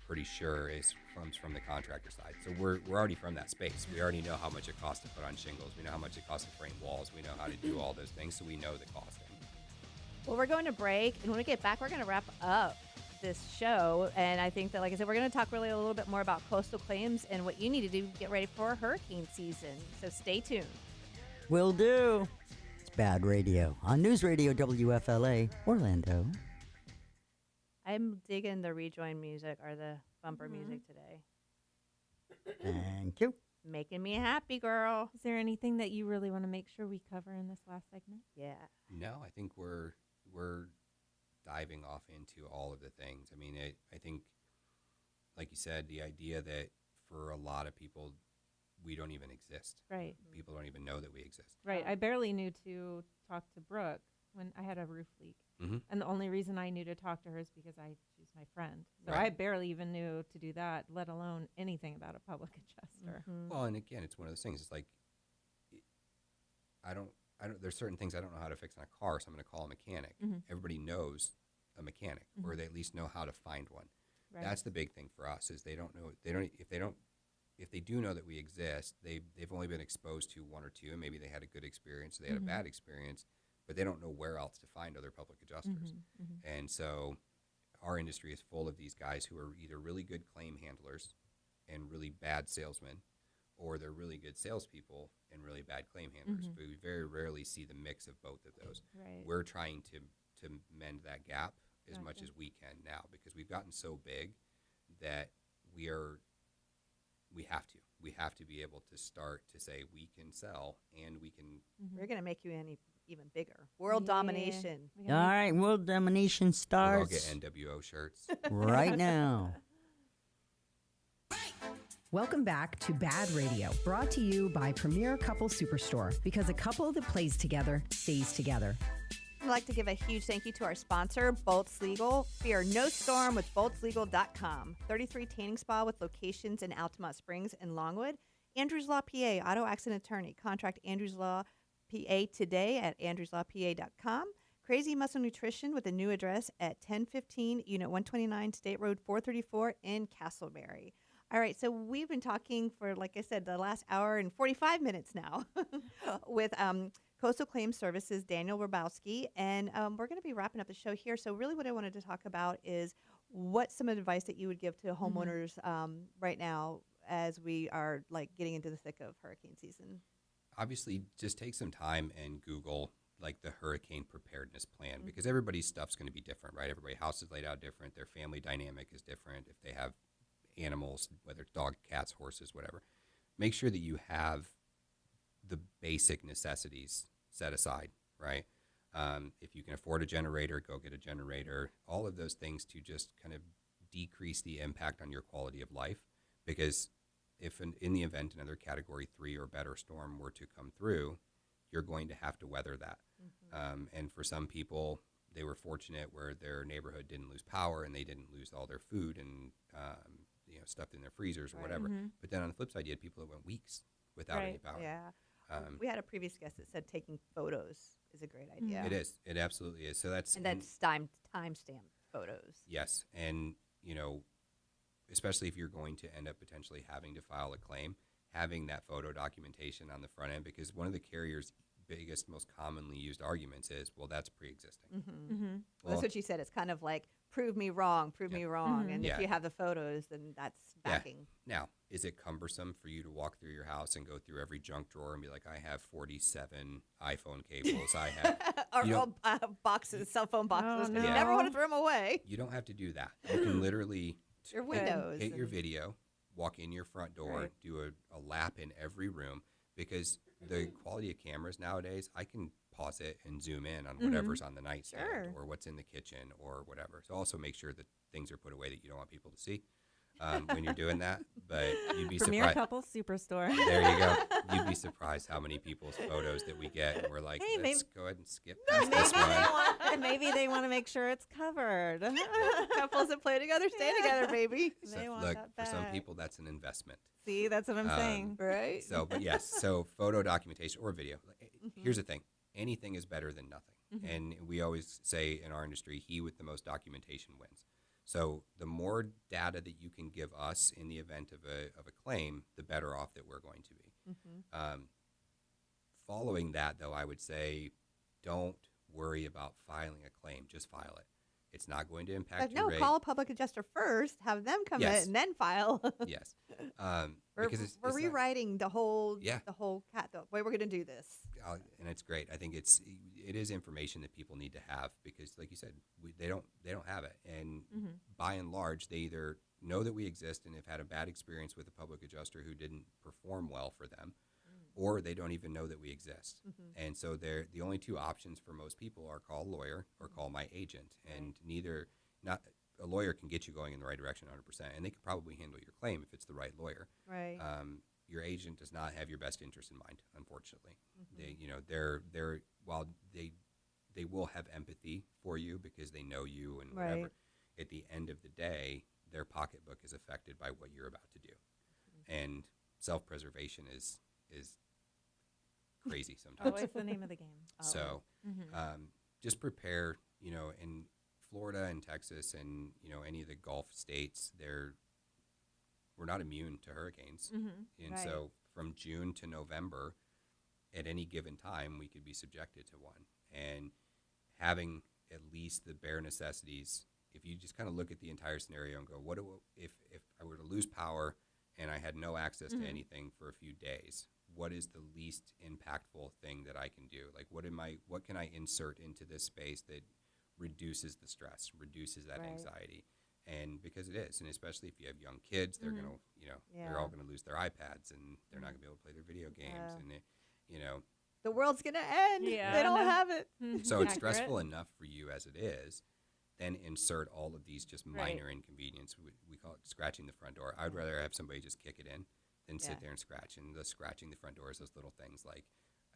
pretty sure comes from the contractor side. So we're already from that space. We already know how much it costs to put on shingles. We know how much it costs to frame walls. We know how to do all those things, so we know the costing. Well, we're going to break, and when we get back, we're going to wrap up this show. And I think that, like I said, we're going to talk really a little bit more about coastal claims and what you need to do to get ready for hurricane season. So stay tuned. Will do. It's BaaD Radio on News Radio WFLA, Orlando. I'm digging the rejoin music or the bumper music today. Thank you. Making me happy, girl. Is there anything that you really want to make sure we cover in this last segment? Yeah. No, I think we're diving off into all of the things. I mean, I think, like you said, the idea that for a lot of people, we don't even exist. Right. People don't even know that we exist. Right. I barely knew to talk to Brooke when I had a roof leak. And the only reason I knew to talk to her is because she's my friend. So Right. I barely even knew to do that, let alone anything about a public adjuster. Well, and again, it's one of those things. It's like, there's certain things I don't know how to fix in a car, so I'm going to call a mechanic. Everybody knows a mechanic, or they at least know how to find one. Right. That's the big thing for us is they don't know. If they do know that we exist, they've only been exposed to 1 or 2, and maybe they had a good experience, or they had a bad experience, but they don't know where else to find other public adjusters. And so our industry is full of these guys who are either really good claim handlers and really bad salesmen, or they're really good salespeople and really bad claim handlers. But we very rarely see the mix of both of those. Right. We're trying to mend that gap as much as we can now, because we've gotten so big that we have to be able to start to say we can sell, and we can. We're going to make you even bigger. World domination. All right, world domination We'll starts all get NWO shirts. right now. Welcome back to BaaD Radio, brought to you by Premier Couple Superstore, because a couple that plays together stays together. like to give a huge thank you to our sponsor, Bolts Legal. Fear no storm with boltslegal.com. 33 tanning spa with locations in Altamont Springs and Longwood. Andrews Law PA, auto accident attorney. Contact Andrews Law PA today at andrewslawpa.com. Crazy Muscle Nutrition with a new address at 1015 Unit 129 State Road 434 in Castleberry. All right, so we've been talking for, like I said, the last hour and 45 minutes now with Coastal Claims Services, Daniel Robosky, and we're going to be wrapping up the show here. So really what I wanted to talk about is what's some advice that you would give to homeowners right now as we are like getting into the thick of hurricane season? Obviously, just take some time and Google like the hurricane preparedness plan because everybody's stuff's going to be different, right? Everybody's house is laid out different. Their family dynamic is different. If they have animals, whether it's dog, cats, horses, whatever, make sure that you have the basic necessities set aside, right? If you can afford a generator, go get a generator. All of those things to just kind of decrease the impact on your quality of life. Because if in the event another Category 3 or better storm were to come through, you're going to have to weather that. And for some people, they were fortunate where their neighborhood didn't lose power and they didn't lose all their food and stuffed in their freezers or whatever. But then on the flip side, you had people that went weeks without any power. Yeah. We had a previous guest that said taking photos is a great idea. It is. It absolutely is. So that's timestamp photos. Yes, and especially if you're going to end up potentially having to file a claim, having that photo documentation on the front end, because one of the carriers' biggest, most commonly used arguments is, well, that's pre-existing. Well, that's what you said. It's kind of like, prove me wrong, me wrong. And if you have the photos, then that's backing. Now, is it cumbersome for you to walk through your house and go through every junk drawer and be like, I have 47 iPhone cables, I have... boxes, cell phone boxes. Oh, no. You never want to throw them away. You don't have to do that. You can literally Your windows. hit your video, walk in your front door, do a lap in every room, because the quality of cameras nowadays, I can pause it and zoom in on whatever's on the nightstand or what's in the kitchen or whatever. So also make sure that things are put away that you don't want people to see when you're doing that. But you'd be Premier surprised. Couple Superstore. There you go. You'd be surprised how many people's photos that we get, and we're like, Hey, let's go ahead and skip past this one. Maybe they want to make sure it's covered. Couples that play together stay together, baby. So, They want look, that for some back. people, that's an investment. See, that's what I'm saying. Right? So, but yes, so photo documentation or video. Here's the thing. Anything is better than nothing. And we always say in our industry, he with the most documentation wins. So the more data that you can give us in the event of a claim, the better off that we're going to be. Following that, though, I would say don't worry about filing a claim. Just file it. It's not going to impact your rate. Call a public adjuster first, have them come in, and then file. Yes. We're rewriting the whole the way we're going to do this. And it's great. I think it is information that people need to have because, like you said, they don't have it. And by and large, they either know that we exist and have had a bad experience with a public adjuster who didn't perform well for them, or they don't even know that we exist. And so the only two options for most people are call a lawyer or call my agent. And a lawyer can get you going in the right direction 100%, and they could probably handle your claim if it's the right lawyer. Right. Your agent does not have your best interest in mind, unfortunately. While they will have empathy for you because they know you and whatever. Right. At the end of the day, their pocketbook is affected by what you're about to do, and self-preservation is crazy sometimes. Always the name of the game. So, just prepare. In Florida and Texas and any of the Gulf states, we're not immune to hurricanes, and so from June to November, at any given time, we could be subjected to one. And having at least the bare necessities, if you just kind of look at the entire scenario and go, if I were to lose power and I had no access to anything for a few days, what is the least impactful thing that I can do? Like, what can I insert into this space that reduces the stress, reduces that anxiety? And because it is, and especially if you have young kids, they're gonna, they're all gonna lose their iPads and they're not gonna be able to play their video games, and the world's gonna end. Yeah. They don't have it. So it's stressful enough for you as it is. Then insert all of these just minor inconvenience. We call it scratching the front door. I would rather have somebody just kick it in than sit there and scratch. And the scratching the front door is those little things like,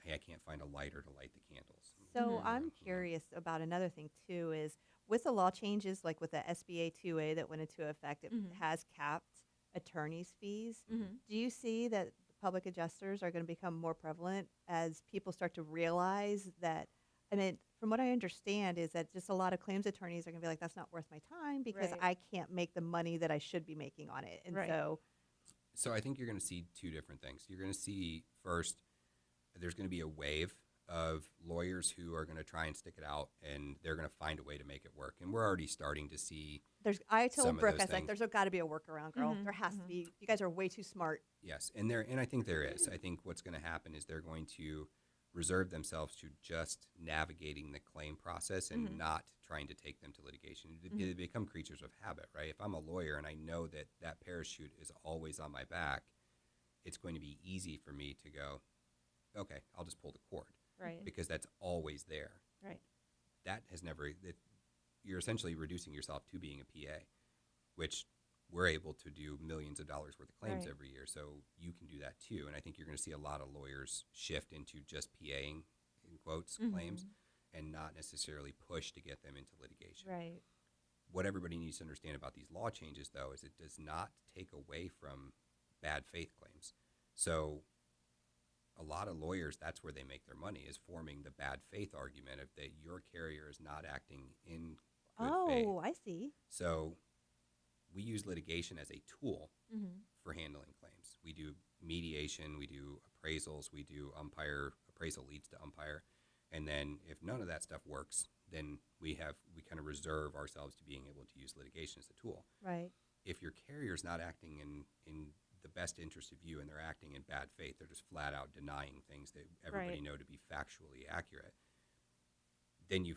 hey, I can't find a lighter to light the candles. So I'm curious about another thing too is with the law changes, like with the SBA 2A that went into effect, it has capped attorneys' fees. Do you see that public adjusters are going to become more prevalent as people start to realize that? I mean, from what I understand is that just a lot of claims attorneys are going to be like, that's not worth my time because Right. I can't make the money that I should be making on it. And Right. So I think you're going to see two different things. You're going to see first, there's going to be a wave of lawyers who are going to try and stick it out, and they're going to find a way to make it work. And we're already starting to see. I some told of Brooke, those I was like, things. there's got to be a workaround, girl. There has to be. You guys are way too smart. Yes, and I think there is. I think what's going to happen is they're going to reserve themselves to just navigating the claim process and not trying to take them to litigation. They become creatures of habit, right? If I'm a lawyer and I know that that parachute is always on my back, it's going to be easy for me to go, okay, I'll just pull the cord. Right. Because that's always there. Right. That has never, you're essentially reducing yourself to being a PA, which we're able to do millions of dollars worth of claims Right. every year. So you can do that too. And I think you're going to see a lot of lawyers shift into just PAing, in quotes, claims, and not necessarily push to get them into litigation. Right. What everybody needs to understand about these law changes, though, is it does not take away from bad faith claims. So a lot of lawyers, that's where they make their money, is forming the bad faith argument of that your carrier is not acting in good faith. Oh, I see. So we use litigation as a tool for handling claims. We do mediation, we do appraisals, we do appraisal leads to umpire. And then if none of that stuff works, then we kind of reserve ourselves to being able to use litigation as a tool. Right. If your carrier's not acting in the best interest of you and they're acting in bad faith, they're just flat out denying things that everybody Right. know to be factually accurate, then you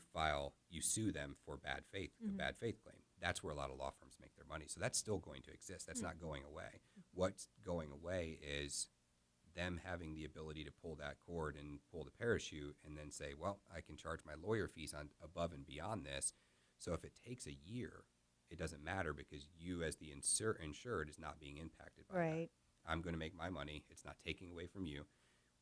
sue them for bad faith, a bad faith claim. That's where a lot of law firms make their money. So that's still going to exist. That's not going away. What's going away is them having the ability to pull that cord and pull the parachute and then say, well, I can charge my lawyer fees on above and beyond this. So if it takes a year, it doesn't matter because you as the insured is not being impacted by Right. that. I'm going to make my money. It's not taking away from you.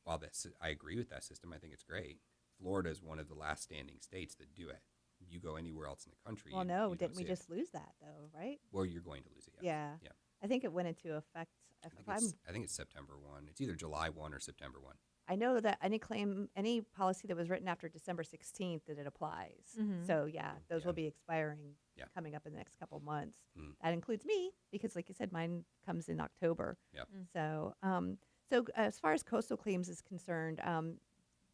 While I agree with that system, I think it's great. Florida is one of the last standing states that do it. You go anywhere else in the country. Well, you no, don't didn't we see it. just lose that though? Right. Well, you're going to lose it. Yes. Yeah. Yeah. I think it went into effect. I think it's September 1. It's either July 1 or September 1. I know that any policy that was written after December 16th, that it applies. So yeah, those Yeah. will be expiring Yeah. coming up in the next couple months. Mm. That includes me because, like you said, mine comes in October. Yep. So, as far as coastal claims is concerned,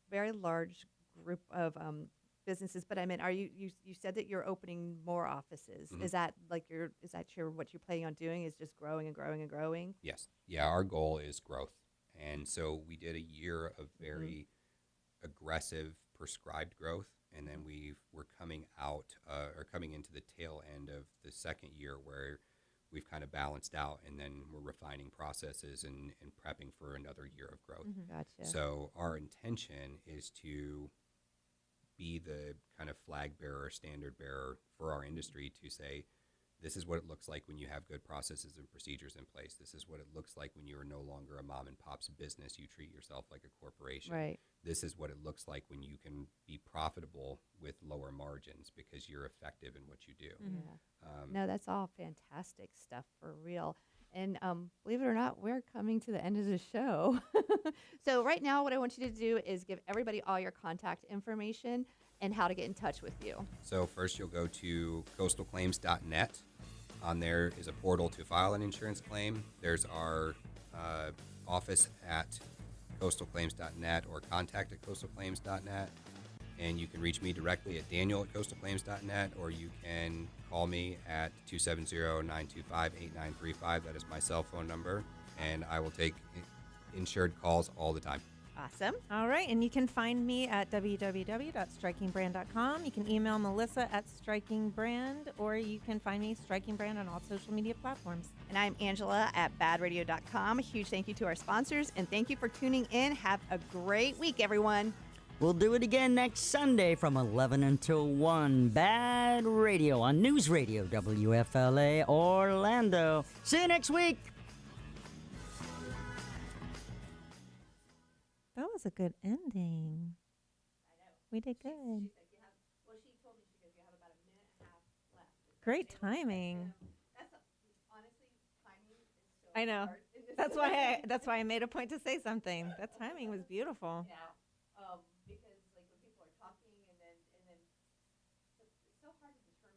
very large group of businesses. But I mean, are you said that you're opening more offices? Is that what you're planning on doing? Is just growing and growing and growing? Yes. Yeah, our goal is growth. And so we did a year of very aggressive prescribed growth. And then we're coming into the tail end of the second year where we've kind of balanced out, and then we're refining processes and prepping for another year of growth. Gotcha. So our intention is to be the kind of flag bearer, standard bearer for our industry to say, this is what it looks like when you have good processes and procedures in place. This is what it looks like when you are no longer a mom and pop's business. You treat yourself like a corporation. Right. This is what it looks like when you can be profitable with lower margins because you're effective in what you do. Yeah. No, that's all fantastic stuff for real. And believe it or not, we're coming to the end of the show. So right now, what I want you to do is give everybody all your contact information and how to get in touch with you. So first you'll go to coastalclaims.net. On there is a portal to file an insurance claim. There's our office at coastalclaims.net or contact at coastalclaims.net. And you can reach me directly at Daniel at coastalclaims.net, or you can call me at 270-925-8935. That is my cell phone number, and I will take insured calls all the time. Awesome. All right, and you can find me at www.strikingbrand.com. You can email Melissa at strikingbrand, or you can find me Striking Brand on all social media platforms. And I'm Angela at BaaDradio.com. A huge thank you to our sponsors, and thank you for tuning in. Have a great week, everyone. We'll do it again next Sunday from 11 until 1. BaaD Radio on News Radio WFLA Orlando. See you next week. That was a good ending. We did good. She's like, you have. Well, she told me, she goes, you have about a minute and a half left. Great timing. That's honestly, timing is so I know. hard in this That's why I made a point to say something. That timing was beautiful. Yeah. Because like when people are talking and then it's so hard to